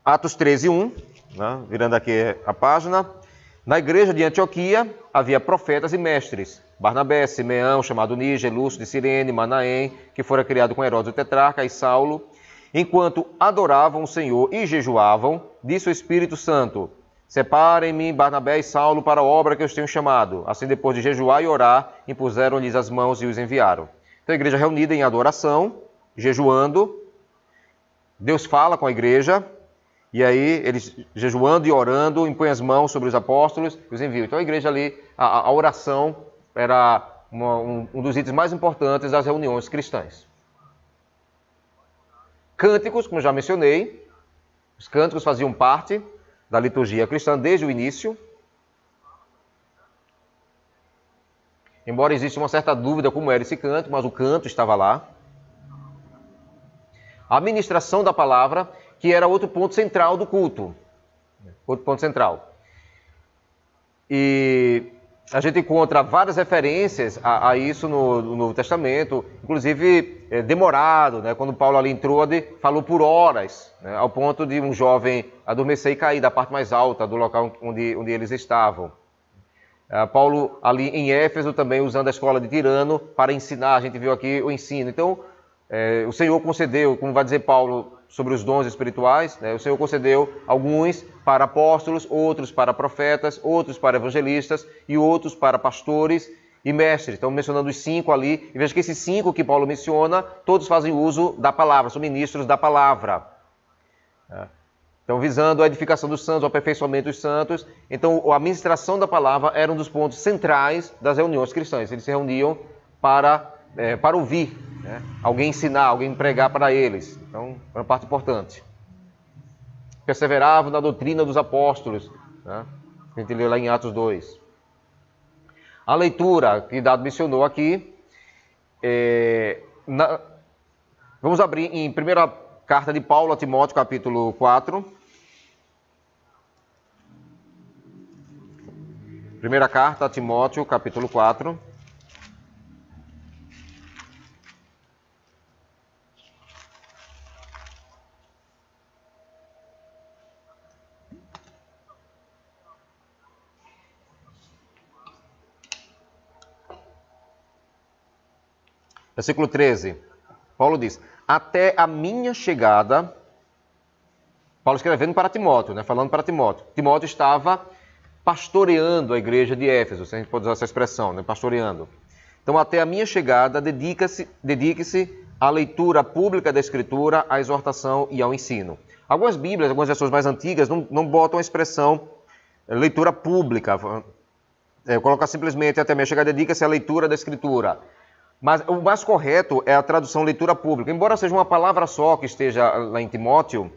Atos 13, 1, né? Virando aqui a página. Na igreja de Antioquia havia profetas e mestres: Barnabé, Simeão, chamado Níger, Lúcio de Cirene, Manaém, que fora criado com Herodes o tetrarca, e Saulo. Enquanto adoravam o Senhor e jejuavam, disse o Espírito Santo: separem-me Barnabé e Saulo para a obra que eu os tenho chamado. Assim, depois de jejuar e orar, impuseram-lhes as mãos e os enviaram. Então a igreja reunida em adoração, jejuando, Deus fala com a igreja, e aí eles jejuando e orando, impõem as mãos sobre os apóstolos e os enviam. Então a igreja ali, a oração era um dos itens mais importantes das reuniões cristãs. Cânticos, como já mencionei, os cânticos faziam parte da liturgia cristã desde o início. Embora exista uma certa dúvida como era esse canto, mas o canto estava lá. A ministração da palavra, que era outro ponto central do culto. Outro ponto central. E a gente encontra várias referências a isso no Novo Testamento, inclusive demorado, né? Quando Paulo ali em Troade falou por horas, né? Ao ponto de um jovem adormecer e cair da parte mais alta do local onde eles estavam. Paulo ali em Éfeso também usando a escola de Tirano para ensinar, a gente viu aqui o ensino. Então, o Senhor concedeu, como vai dizer Paulo sobre os dons espirituais, né? O Senhor concedeu alguns para apóstolos, outros para profetas, outros para evangelistas e outros para pastores e mestres. Estamos mencionando os 5 ali, e veja que esses 5 que Paulo menciona, todos fazem uso da palavra, são ministros da palavra. Então, visando a edificação dos santos, o aperfeiçoamento dos santos. Então, a ministração da palavra era um dos pontos centrais das reuniões cristãs. Eles se reuniam para ouvir, né? Alguém ensinar, alguém pregar para eles. Então, era uma parte importante. Perseveravam na doutrina dos apóstolos, né? A gente lê lá em Atos 2. A leitura que Dado mencionou aqui, vamos abrir em primeira carta de Paulo a Timóteo, capítulo 4. Primeira carta a Timóteo, capítulo 4. Versículo 13. Paulo diz: até a minha chegada... Paulo escrevendo para Timóteo, né? Falando para Timóteo. Timóteo estava pastoreando a igreja de Éfeso, se a gente pode usar essa expressão, né? Pastoreando. Então, até a minha chegada, dedique-se à leitura pública da Escritura, à exortação e ao ensino. Algumas Bíblias, algumas versões mais antigas, não botam a expressão leitura pública. Coloca simplesmente, até a minha chegada, dedica-se à leitura da Escritura. Mas o mais correto é a tradução leitura pública. Embora seja uma palavra só que esteja lá em Timóteo,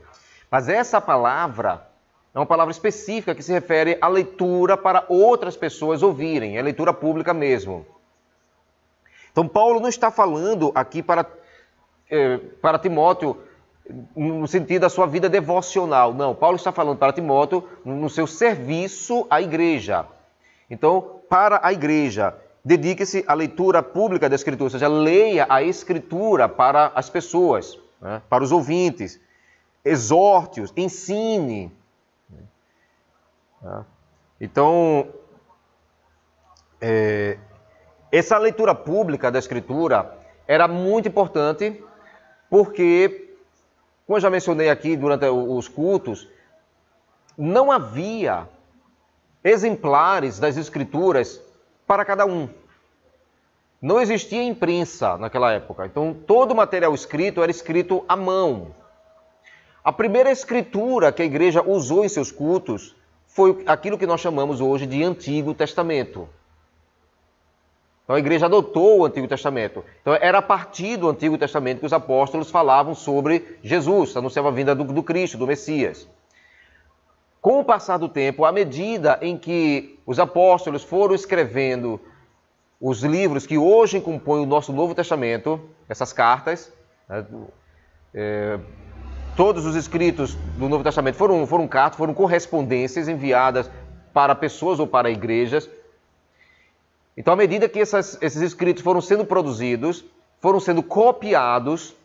mas essa palavra é uma palavra específica que se refere à leitura para outras pessoas ouvirem. É leitura pública mesmo. Então, Paulo não está falando aqui para Timóteo no sentido da sua vida devocional. Não, Paulo está falando para Timóteo no seu serviço à igreja. Então, para a igreja, dedique-se à leitura pública da Escritura, ou seja, leia a Escritura para as pessoas, né, para os ouvintes. Exorte-os, ensine. Então, essa leitura pública da Escritura era muito importante porque, como eu já mencionei aqui durante os cultos, não havia exemplares das Escrituras para cada um. Não existia imprensa naquela época. Então, todo o material escrito era escrito à mão. A primeira escritura que a igreja usou em seus cultos foi aquilo que nós chamamos hoje de Antigo Testamento. Então a igreja adotou o Antigo Testamento. Então era a partir do Antigo Testamento que os apóstolos falavam sobre Jesus, anunciavam a vinda do Cristo, do Messias. Com o passar do tempo, à medida em que os apóstolos foram escrevendo os livros que hoje compõem o nosso Novo Testamento, essas cartas, né, todos os escritos do Novo Testamento foram cartas, foram correspondências enviadas para pessoas ou para igrejas. Então, à medida que esses escritos foram sendo produzidos, foram sendo copiados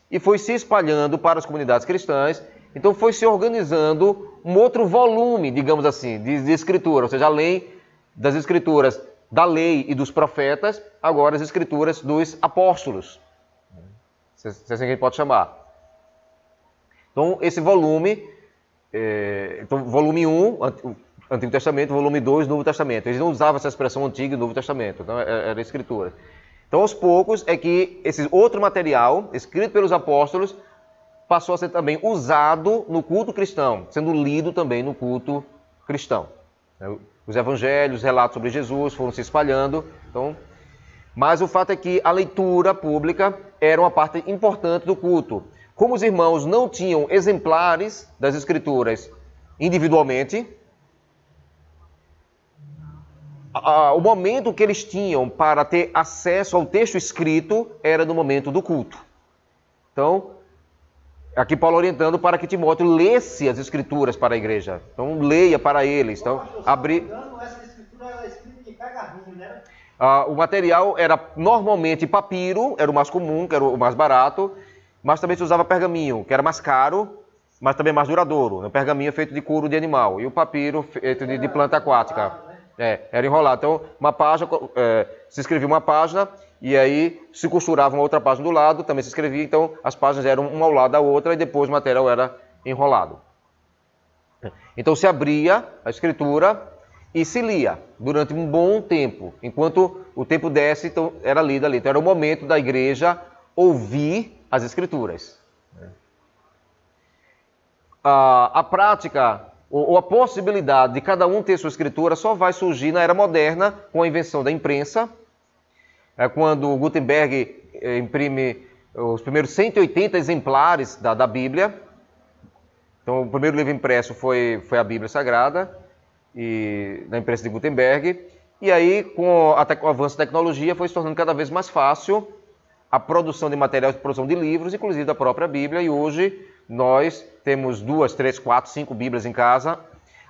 e foi se espalhando para as comunidades cristãs, então foi se organizando um outro volume, digamos assim, de escritura, ou seja, além das escrituras da lei e dos profetas, agora as escrituras dos apóstolos, se assim que a gente pode chamar. Então, esse volume, volume 1, Antigo Testamento, volume 2, Novo Testamento. Eles não usavam essa expressão Antigo e Novo Testamento, então era a escritura. Então, aos poucos, é que esse outro material, escrito pelos apóstolos, passou a ser também usado no culto cristão, sendo lido também no culto cristão. Os evangelhos, os relatos sobre Jesus foram se espalhando. Então, mas o fato é que a leitura pública era uma parte importante do culto. Como os irmãos não tinham exemplares das Escrituras individualmente, o momento que eles tinham para ter acesso ao texto escrito era no momento do culto. Então, aqui Paulo orientando para que Timóteo lesse as Escrituras para a igreja. Então, leia para eles. Então, essa escritura era escrita em pergaminho, né? O material era normalmente papiro, era o mais comum, que era o mais barato, mas também se usava pergaminho, que era mais caro, mas também mais duradouro. O pergaminho é feito de couro de animal e o papiro feito de planta aquática. Era enrolado. Então, uma página, se escrevia uma página e aí se costurava uma outra página do lado, também se escrevia. Então, as páginas eram uma ao lado da outra e depois o material era enrolado. Então, se abria a escritura e se lia durante um bom tempo. Enquanto o tempo desse, então, era lida ali. Então, era o momento da igreja ouvir as escrituras. a prática ou a possibilidade de cada um ter sua escritura só vai surgir na era moderna com a invenção da imprensa, quando Gutenberg imprime os primeiros 180 exemplares da Bíblia. Então, o primeiro livro impresso foi a Bíblia Sagrada, na imprensa de Gutenberg. E aí, com o avanço da tecnologia, foi se tornando cada vez mais fácil a produção de materiais, a produção de livros, inclusive da própria Bíblia. E hoje nós temos 2, 3, 4, 5 Bíblias em casa,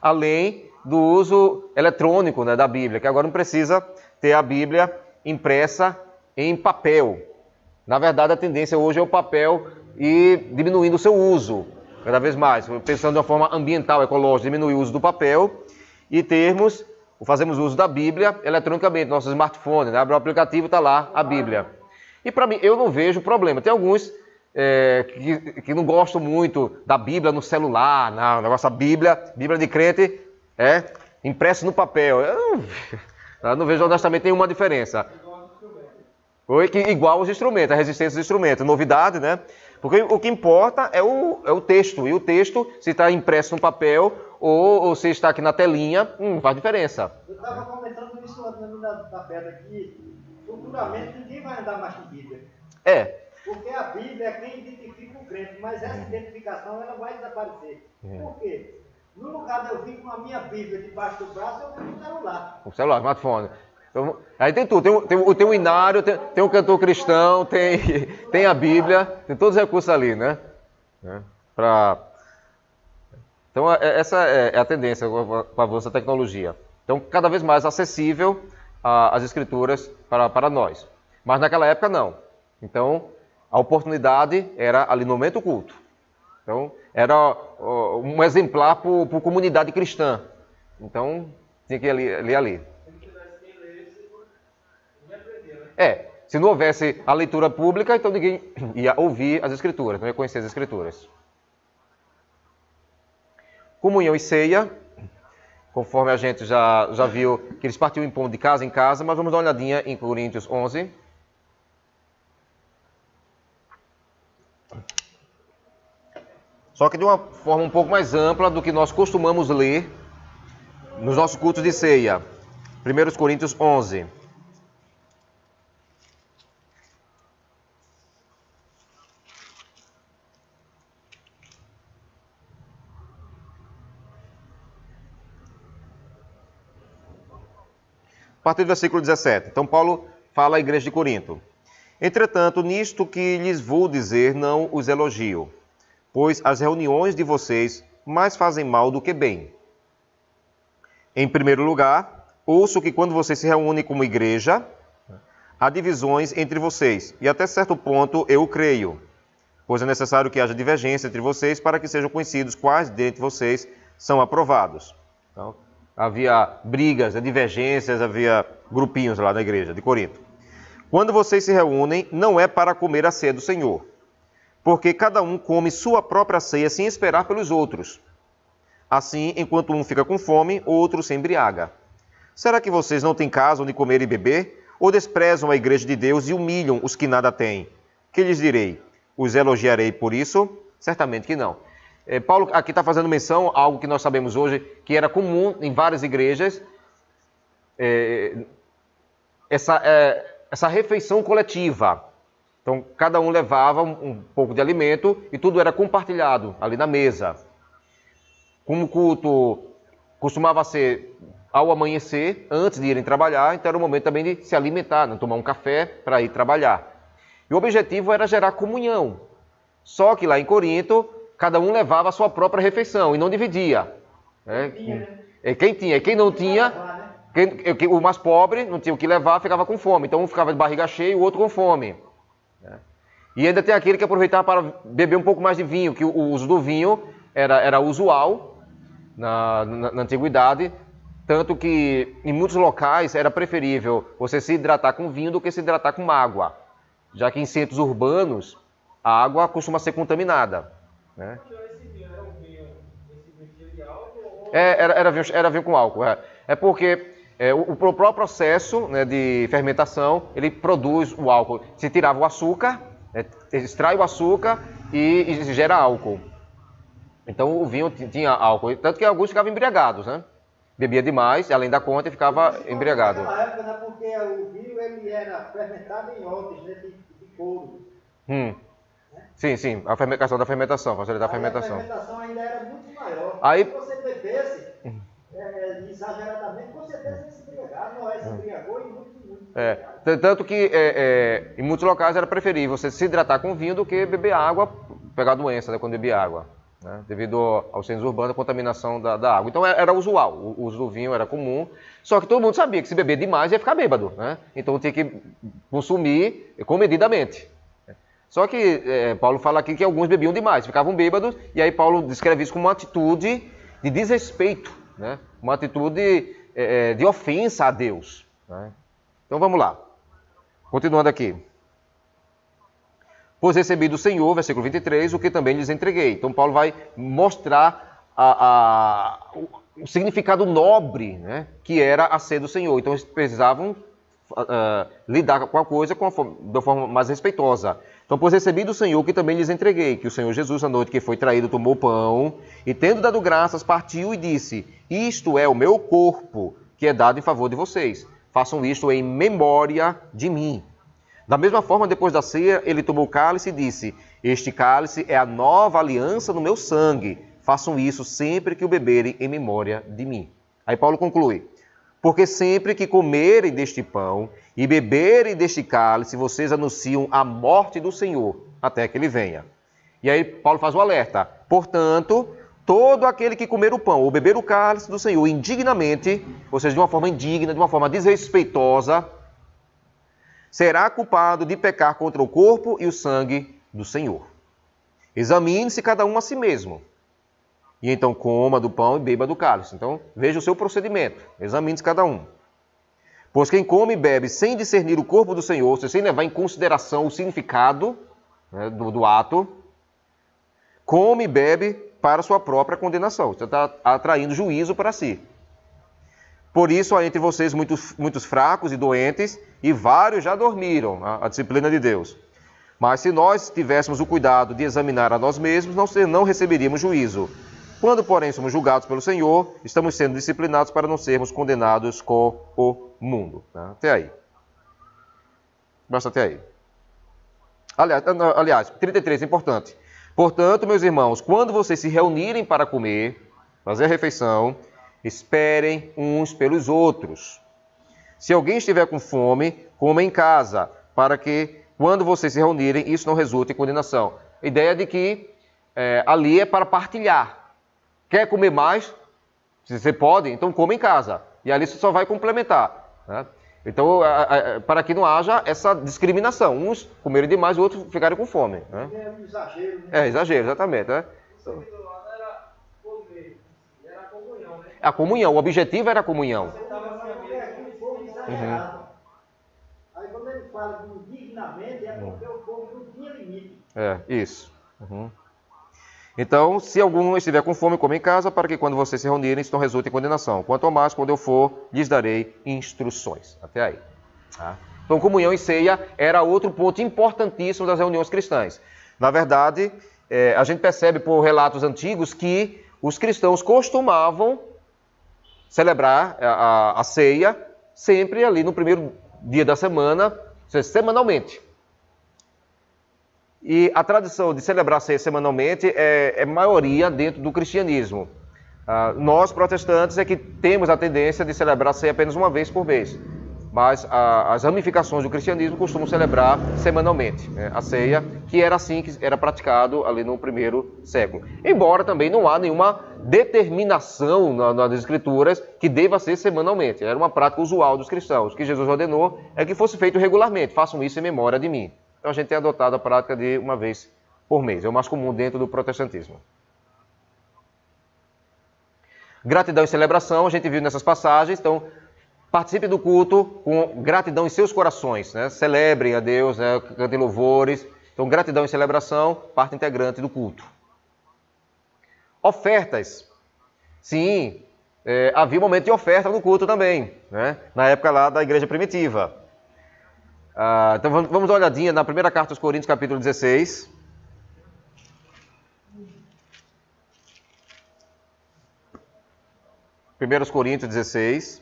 além do uso eletrônico, né, da Bíblia, que agora não precisa ter a Bíblia impressa em papel. Na verdade, a tendência hoje é o papel ir diminuindo o seu uso, cada vez mais, pensando de uma forma ambiental, ecológica, diminuir o uso do papel e fazemos uso da Bíblia eletronicamente, nosso smartphone, né? Abre o aplicativo, está lá a Bíblia. E para mim, eu não vejo problema. Tem alguns que não gostam muito da Bíblia no celular, o negócio da Bíblia de crente, impresso no papel. Eu não vejo honestamente nenhuma diferença. Igual os instrumentos, a resistência dos instrumentos, novidade, né? Porque o que importa é o texto, e o texto, se está impresso no papel ou se está aqui na telinha, não faz diferença. Eu estava comentando isso da pedra aqui, futuramente ninguém vai andar mais com Bíblia. Porque a Bíblia é quem identifica o crente, mas essa identificação ela vai desaparecer. Por quê? No lugar de eu vir com a minha Bíblia debaixo do braço, eu vou no celular. O celular, smartphone. Então, aí tem tudo, tem o inário, tem o cantor cristão, tem a Bíblia, tem todos os recursos ali, né? Então, essa é a tendência com o avanço da tecnologia. Então, cada vez mais acessível as escrituras para nós. Mas naquela época, não. Então, a oportunidade era ali no momento culto. Então, era um exemplar por comunidade cristã. Então, tinha que ir ali. Se não houvesse a leitura pública, então ninguém ia ouvir as escrituras, não ia conhecer as escrituras. Comunhão e ceia, conforme a gente já viu que eles partiam em pão de casa em casa, mas vamos dar uma olhadinha em Coríntios 11. Só que de uma forma um pouco mais ampla do que nós costumamos ler nos nossos cultos de ceia. 1 Coríntios 11. A partir do versículo 17. Então, Paulo fala à igreja de Corinto. Entretanto, nisto que lhes vou dizer, não os elogio, pois as reuniões de vocês mais fazem mal do que bem. Em primeiro lugar, ouço que quando vocês se reúnem como igreja, há divisões entre vocês, e até certo ponto eu creio, pois é necessário que haja divergência entre vocês para que sejam conhecidos quais dentre vocês são aprovados. Então, havia brigas, divergências, havia grupinhos lá na igreja de Corinto. Quando vocês se reúnem, não é para comer a ceia do Senhor, porque cada um come sua própria ceia sem esperar pelos outros. Assim, enquanto um fica com fome, outro se embriaga. Será que vocês não têm casa onde comer e beber? Ou desprezam a igreja de Deus e humilham os que nada têm? Que lhes direi? Os elogiarei por isso? Certamente que não. Paulo aqui está fazendo menção a algo que nós sabemos hoje, que era comum em várias igrejas, essa refeição coletiva. Então, cada um levava um pouco de alimento e tudo era compartilhado ali na mesa. Como o culto costumava ser ao amanhecer, antes de irem trabalhar, então era o momento também de se alimentar, né? Tomar um café para ir trabalhar. E o objetivo era gerar comunhão. Só que lá em Corinto, cada um levava a sua própria refeição e não dividia. Quem tinha. Quem não tinha, o mais pobre não tinha o que levar, ficava com fome. Então um ficava de barriga cheia e o outro com fome. E ainda tem aquele que aproveitava para beber um pouco mais de vinho, que o uso do vinho era usual na antiguidade, tanto que em muitos locais era preferível você se hidratar com vinho do que se hidratar com água, já que em centros urbanos a água costuma ser contaminada. Né? Era vinho com álcool. É porque o próprio processo, né, de fermentação, ele produz o álcool. Se tirava o açúcar, extrai o açúcar e gera álcool. Então o vinho tinha álcool, tanto que alguns ficavam embriagados, né? Bebia demais, além da conta, e ficava embriagado. Naquela época, né, porque o vinho ele era fermentado em odres, né, de couro. Né? Sim, a questão da fermentação, facilitar a fermentação. A fermentação ainda era muito maior. Aí, se você bebesse exageradamente, com certeza ia se embriagar. Noé se embriagou e muito. Tanto que em muitos locais era preferível você se hidratar com vinho do que beber água, pegar doença, né, quando bebia água. Né, devido aos centros urbanos, a contaminação da água. Então era usual, o uso do vinho era comum, só que todo mundo sabia que se beber demais ia ficar bêbado, né? Então tinha que consumir comedidamente. Só que Paulo fala aqui que alguns bebiam demais, ficavam bêbados, e aí Paulo descreve isso como uma atitude de desrespeito, né? Uma atitude de ofensa a Deus. Né? Então vamos lá, continuando aqui. Pois recebi do Senhor, versículo 23, o que também lhes entreguei. Então Paulo vai mostrar o significado nobre, né, que era a ceia do Senhor. Então eles precisavam lidar com a coisa de forma mais respeitosa. Então, pois recebi do Senhor o que também lhes entreguei, que o Senhor Jesus, na noite que foi traído, tomou o pão, e tendo dado graças, partiu e disse, isto é o meu corpo, que é dado em favor de vocês. Façam isto em memória de mim. Da mesma forma, depois da ceia, ele tomou o cálice e disse, este cálice é a nova aliança no meu sangue. Façam isso sempre que o beberem em memória de mim. Aí Paulo conclui, porque sempre que comerem deste pão e beberem deste cálice, vocês anunciam a morte do Senhor, até que ele venha. E aí Paulo faz o alerta, portanto, todo aquele que comer o pão ou beber o cálice do Senhor indignamente, ou seja, de uma forma indigna, de uma forma desrespeitosa, será culpado de pecar contra o corpo e o sangue do Senhor. Examine-se cada um a si mesmo. E então coma do pão e beba do cálice. Então veja o seu procedimento. Examine-se cada um. Pois quem come e bebe sem discernir o corpo do Senhor, sem levar em consideração o significado, né, do ato, come e bebe para sua própria condenação. Você está atraindo juízo para si. Por isso há entre vocês muitos fracos e doentes, e vários já dormiram, a disciplina de Deus. Mas se nós tivéssemos o cuidado de examinar a nós mesmos, não receberíamos juízo. Quando, porém, somos julgados pelo Senhor, estamos sendo disciplinados para não sermos condenados com o mundo. Até aí. Basta até aí. Aliás, 33 é importante. Portanto, meus irmãos, quando vocês se reunirem para comer, fazer a refeição, esperem uns pelos outros. Se alguém estiver com fome, coma em casa, para que, quando vocês se reunirem, isso não resulte em condenação. A ideia de que ali é para partilhar. Quer comer mais? Se você pode, então coma em casa. E ali você só vai complementar. Né? Então, para que não haja essa discriminação. Uns comerem demais, os outros ficarem com fome. Né? É um exagero. Né? Exagero, exatamente. Né? A comunhão, o objetivo era a comunhão. Aí quando ele fala de indignamente, é porque o povo não tinha limite. Isso. Então, se algum estiver com fome, come em casa, para que quando vocês se reunirem, isso não resulte em condenação. Quanto ao mais, quando eu for, lhes darei instruções. Até aí. Tá? Então, comunhão e ceia era outro ponto importantíssimo das reuniões cristãs. Na verdade, a gente percebe por relatos antigos que os cristãos costumavam celebrar a ceia sempre ali no primeiro dia da semana, semanalmente. E a tradição de celebrar a ceia semanalmente é maioria dentro do cristianismo. Nós, protestantes, é que temos a tendência de celebrar a ceia apenas uma vez por mês. Mas as ramificações do cristianismo costumam celebrar semanalmente, né, a ceia, que era assim que era praticado ali no primeiro século. Embora também não há nenhuma determinação nas escrituras que deva ser semanalmente. Era uma prática usual dos cristãos. O que Jesus ordenou é que fosse feito regularmente. Façam isso em memória de mim. Então a gente tem adotado a prática de uma vez por mês. É o mais comum dentro do protestantismo. Gratidão e celebração, a gente viu nessas passagens. Então, participe do culto com gratidão em seus corações. Né? Celebrem a Deus, né? Cantem louvores. Então, gratidão e celebração, parte integrante do culto. Ofertas. Sim, havia um momento de oferta no culto também. Né? Na época lá da igreja primitiva. Então vamos dar uma olhadinha na primeira carta aos Coríntios, capítulo 16. 1 Coríntios 16.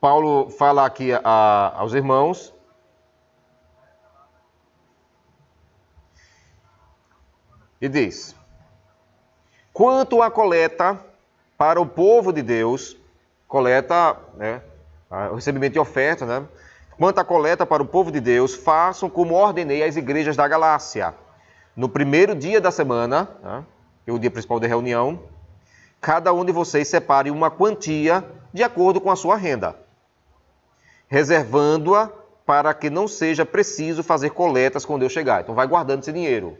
Paulo fala aqui aos irmãos. E diz: quanto à coleta para o povo de Deus, coleta, né, o recebimento de oferta, né? Quanto à coleta para o povo de Deus, façam como ordenei às igrejas da Galácia. No primeiro dia da semana, né, que é o dia principal da reunião, cada um de vocês separe uma quantia de acordo com a sua renda, reservando-a para que não seja preciso fazer coletas quando eu chegar. Então vai guardando esse dinheiro.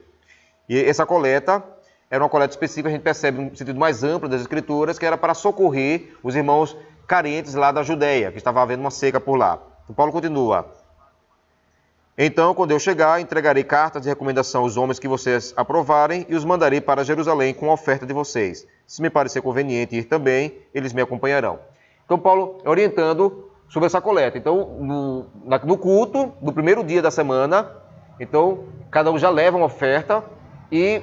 E essa coleta era uma coleta específica, a gente percebe no sentido mais amplo das Escrituras, que era para socorrer os irmãos carentes lá da Judéia, que estava havendo uma seca por lá. Então Paulo continua: então, quando eu chegar, entregarei cartas de recomendação aos homens que vocês aprovarem e os mandarei para Jerusalém com a oferta de vocês. Se me parecer conveniente ir também, eles me acompanharão. Então Paulo orientando sobre essa coleta. Então, no culto, no primeiro dia da semana, então, cada um já leva uma oferta e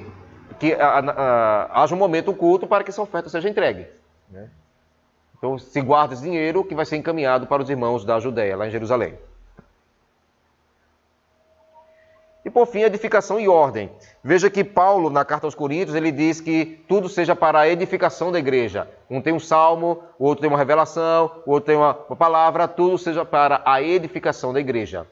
que haja um momento, um culto, para que essa oferta seja entregue, né? Então, se guarda esse dinheiro que vai ser encaminhado para os irmãos da Judéia, lá em Jerusalém. E, por fim, edificação e ordem. Veja que Paulo, na carta aos Coríntios, ele diz que tudo seja para a edificação da igreja. Um tem um salmo, o outro tem uma revelação, o outro tem uma palavra, tudo seja para a edificação da igreja.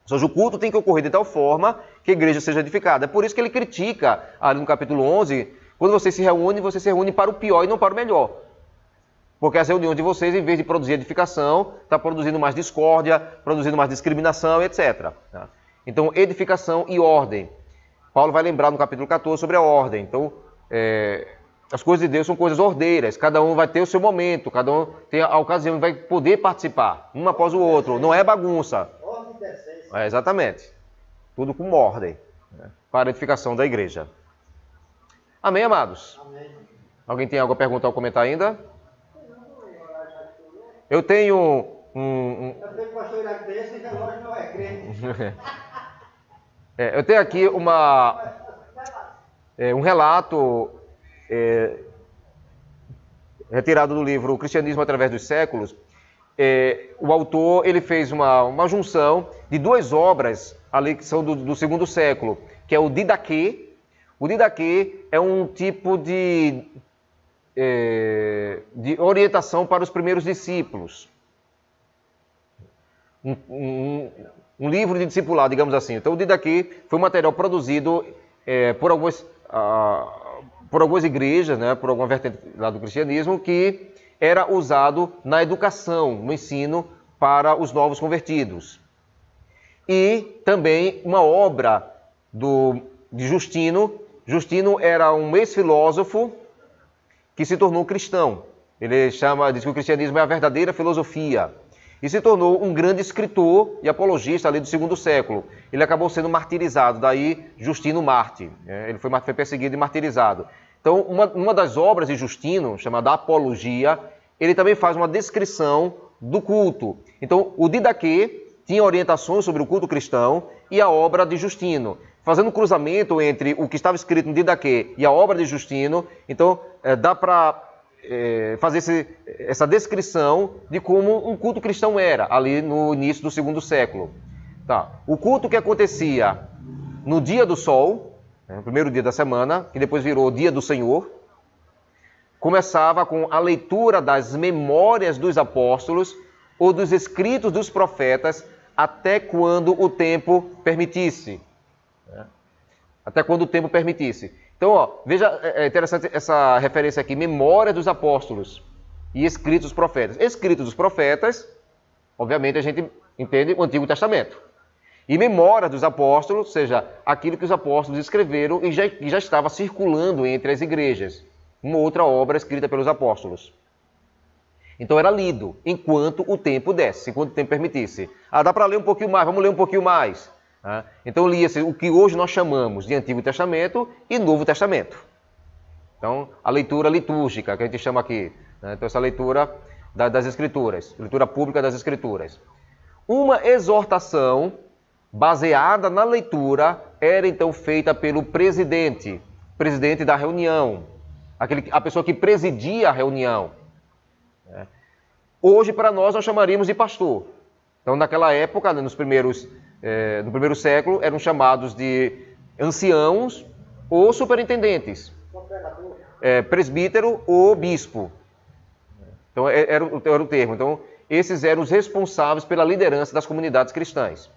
Ou seja, o culto tem que ocorrer de tal forma que a igreja seja edificada. É por isso que ele critica, ali no capítulo 11, quando você se reúne para o pior e não para o melhor. Porque as reuniões de vocês, em vez de produzir edificação, está produzindo mais discórdia, produzindo mais discriminação, etc. Então, edificação e ordem. Paulo vai lembrar no capítulo 14 sobre a ordem. Então, as coisas de Deus são coisas ordeiras. Cada um vai ter o seu momento, cada um tem a ocasião, vai poder participar, um após o outro. Não é bagunça. Ordem e decência. Exatamente. Tudo com ordem, né, para a edificação da igreja. Amém, amados? Amém. Alguém tem algo a perguntar ou comentar ainda? Eu tenho eu tenho aqui um relato retirado do livro O Cristianismo através dos Séculos. O autor ele fez uma junção de duas obras ali que são do segundo século, que é o Didaquê. O Didaquê é um tipo de orientação para os primeiros discípulos. Um livro de discipulado, digamos assim. Então, o Didaquê foi um material produzido por algumas igrejas, né, por alguma vertente lá do cristianismo, que era usado na educação, no ensino para os novos convertidos. E também uma obra de Justino. Justino era um ex-filósofo que se tornou cristão. Ele diz que o cristianismo é a verdadeira filosofia. E se tornou um grande escritor e apologista ali do segundo século. Ele acabou sendo martirizado, daí Justino Mártir. Ele foi perseguido e martirizado. Então, uma das obras de Justino, chamada Apologia, ele também faz uma descrição do culto. Então, o Didaquê tinha orientações sobre o culto cristão e a obra de Justino. Fazendo um cruzamento entre o que estava escrito no Didaquê e a obra de Justino, então dá para fazer essa descrição de como um culto cristão era, ali no início do segundo século. Tá. O culto que acontecia no dia do sol, no primeiro dia da semana, que depois virou o dia do Senhor, começava com a leitura das memórias dos apóstolos ou dos escritos dos profetas até quando o tempo permitisse. Até quando o tempo permitisse. Então, veja, é interessante essa referência aqui, memória dos apóstolos e escritos dos profetas. Escritos dos profetas, obviamente a gente entende o Antigo Testamento. E memória dos apóstolos, ou seja, aquilo que os apóstolos escreveram e já estava circulando entre as igrejas. Uma outra obra escrita pelos apóstolos. Então era lido enquanto o tempo desse, enquanto o tempo permitisse. Dá para ler um pouquinho mais, vamos ler um pouquinho mais. Então lia-se o que hoje nós chamamos de Antigo Testamento e Novo Testamento. Então, a leitura litúrgica, que a gente chama aqui. Então, essa leitura das Escrituras, leitura pública das Escrituras. Uma exortação baseada na leitura era então feita pelo presidente da reunião. a pessoa que presidia a reunião. Hoje, para nós chamaríamos de pastor. Então, naquela época, no primeiro século, eram chamados de anciãos ou superintendentes, presbítero ou bispo. Então, era o termo. Então, esses eram os responsáveis pela liderança das comunidades cristãs.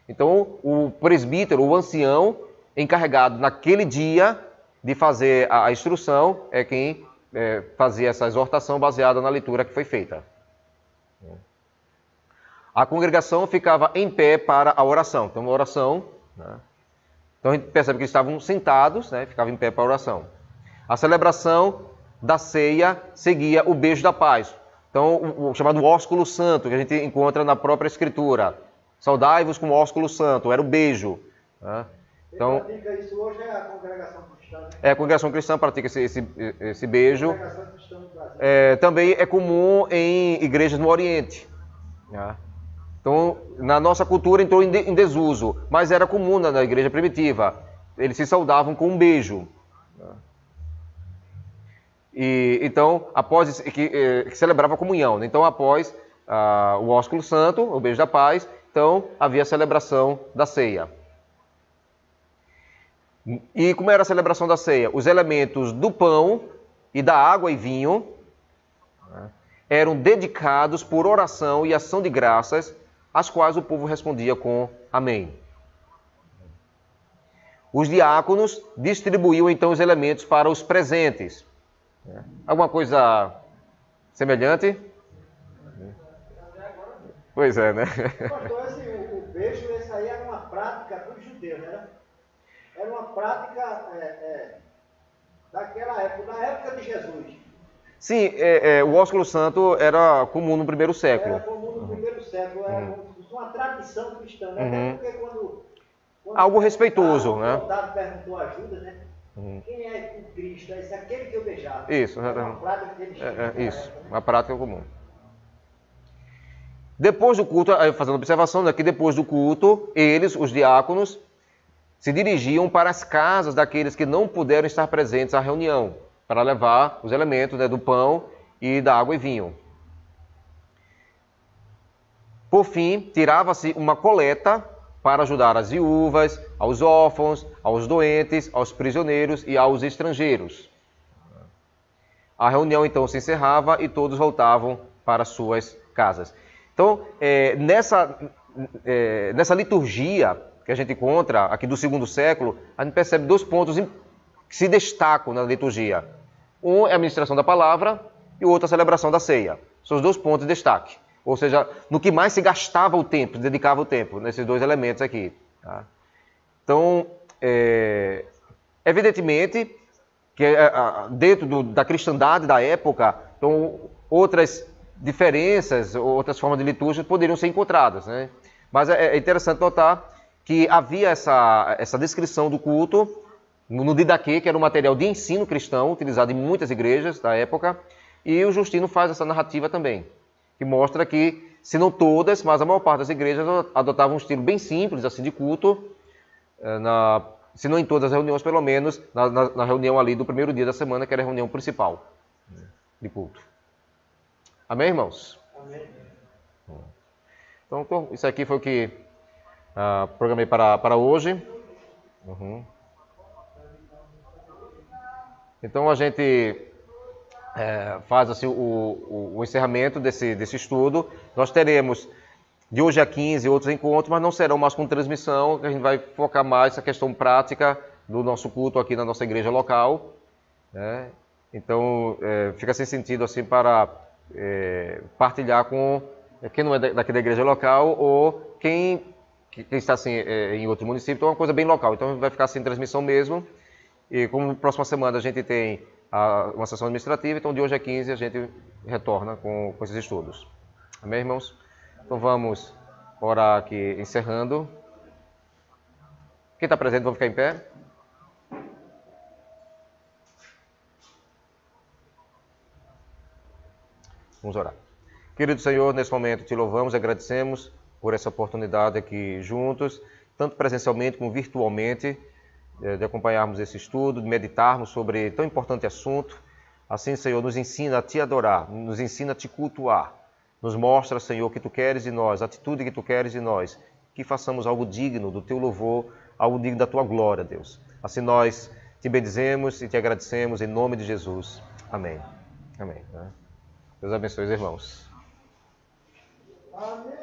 Então, o presbítero, o ancião, encarregado naquele dia de fazer a instrução, é quem fazia essa exortação baseada na leitura que foi feita. A congregação ficava em pé para a oração. Então, uma oração, né? Então, a gente percebe que eles estavam sentados, né? Ficavam em pé para a oração. A celebração da ceia seguia o beijo da paz. Então, o chamado ósculo santo, que a gente encontra na própria Escritura. Saudai-vos com o ósculo santo, era o beijo. Né? Então, pratica isso hoje é a congregação cristã, né? A congregação cristã pratica esse beijo. Também é comum em igrejas no Oriente. Né? Então, na nossa cultura entrou em desuso, mas era comum na igreja primitiva. Eles se saudavam com um beijo. E então, após que celebrava a comunhão. Então, após o ósculo santo, o beijo da paz, então havia a celebração da ceia. E como era a celebração da ceia? Os elementos do pão e da água e vinho eram dedicados por oração e ação de graças, às quais o povo respondia com amém. Os diáconos distribuíam então os elementos para os presentes. Alguma coisa semelhante? Pois é, né? Pastor, o beijo, esse aí era uma prática dos judeus, né? Era uma prática daquela época, da época de Jesus. Sim, o ósculo santo era comum no primeiro século. Era comum no primeiro século, era uma tradição cristã, né? Até porque quando algo respeitoso, né? O soldado perguntou a Judas, né? Quem é o Cristo? Esse é aquele que eu beijava. Isso, era uma prática que eles tinham. Isso, uma prática comum. Depois do culto, fazendo observação, que depois do culto, eles, os diáconos, se dirigiam para as casas daqueles que não puderam estar presentes à reunião, para levar os elementos, né, do pão e da água e vinho. Por fim, tirava-se uma coleta para ajudar as viúvas, aos órfãos, aos doentes, aos prisioneiros e aos estrangeiros. A reunião então se encerrava e todos voltavam para suas casas. Então, nessa liturgia que a gente encontra aqui do segundo século, a gente percebe dois pontos que se destacam na liturgia. Um é a ministração da palavra e o outro a celebração da ceia. São os dois pontos de destaque. Ou seja, no que mais se gastava o tempo, dedicava o tempo, nesses dois elementos aqui. Tá? Então, evidentemente, que dentro da cristandade da época, então, outras diferenças, outras formas de liturgia poderiam ser encontradas. Né? Mas é interessante notar que havia essa descrição do culto no Didaquê, que era um material de ensino cristão, utilizado em muitas igrejas da época, e o Justino faz essa narrativa também, que mostra que, se não todas, mas a maior parte das igrejas adotavam um estilo bem simples assim de culto, se não em todas as reuniões, pelo menos na reunião ali do primeiro dia da semana, que era a reunião principal de culto. Amém, irmãos? Amém. Então, isso aqui foi o que programei para hoje. Então, a gente faz assim, o encerramento desse estudo. Nós teremos, de hoje a 15, outros encontros, mas não serão mais com transmissão, que a gente vai focar mais essa questão prática do nosso culto aqui na nossa igreja local. Né? Então, fica sem sentido assim para partilhar com quem não é daqui da igreja local ou quem está assim, em outro município. Então, é uma coisa bem local. Então, vai ficar sem transmissão mesmo. E como próxima semana a gente tem uma sessão administrativa, então de hoje a 15 a gente retorna com esses estudos. Amém, irmãos? Então vamos orar aqui, encerrando. Quem está presente, vamos ficar em pé? Vamos orar. Querido Senhor, nesse momento te louvamos e agradecemos por essa oportunidade aqui juntos, tanto presencialmente como virtualmente, de acompanharmos esse estudo, de meditarmos sobre tão importante assunto. Assim, Senhor, nos ensina a Te adorar, nos ensina a Te cultuar. Nos mostra, Senhor, o que Tu queres de nós, a atitude que Tu queres de nós, que façamos algo digno do Teu louvor, algo digno da Tua glória, Deus. Assim nós Te bendizemos e Te agradecemos em nome de Jesus. Amém. Amém. Deus abençoe os irmãos. Amém.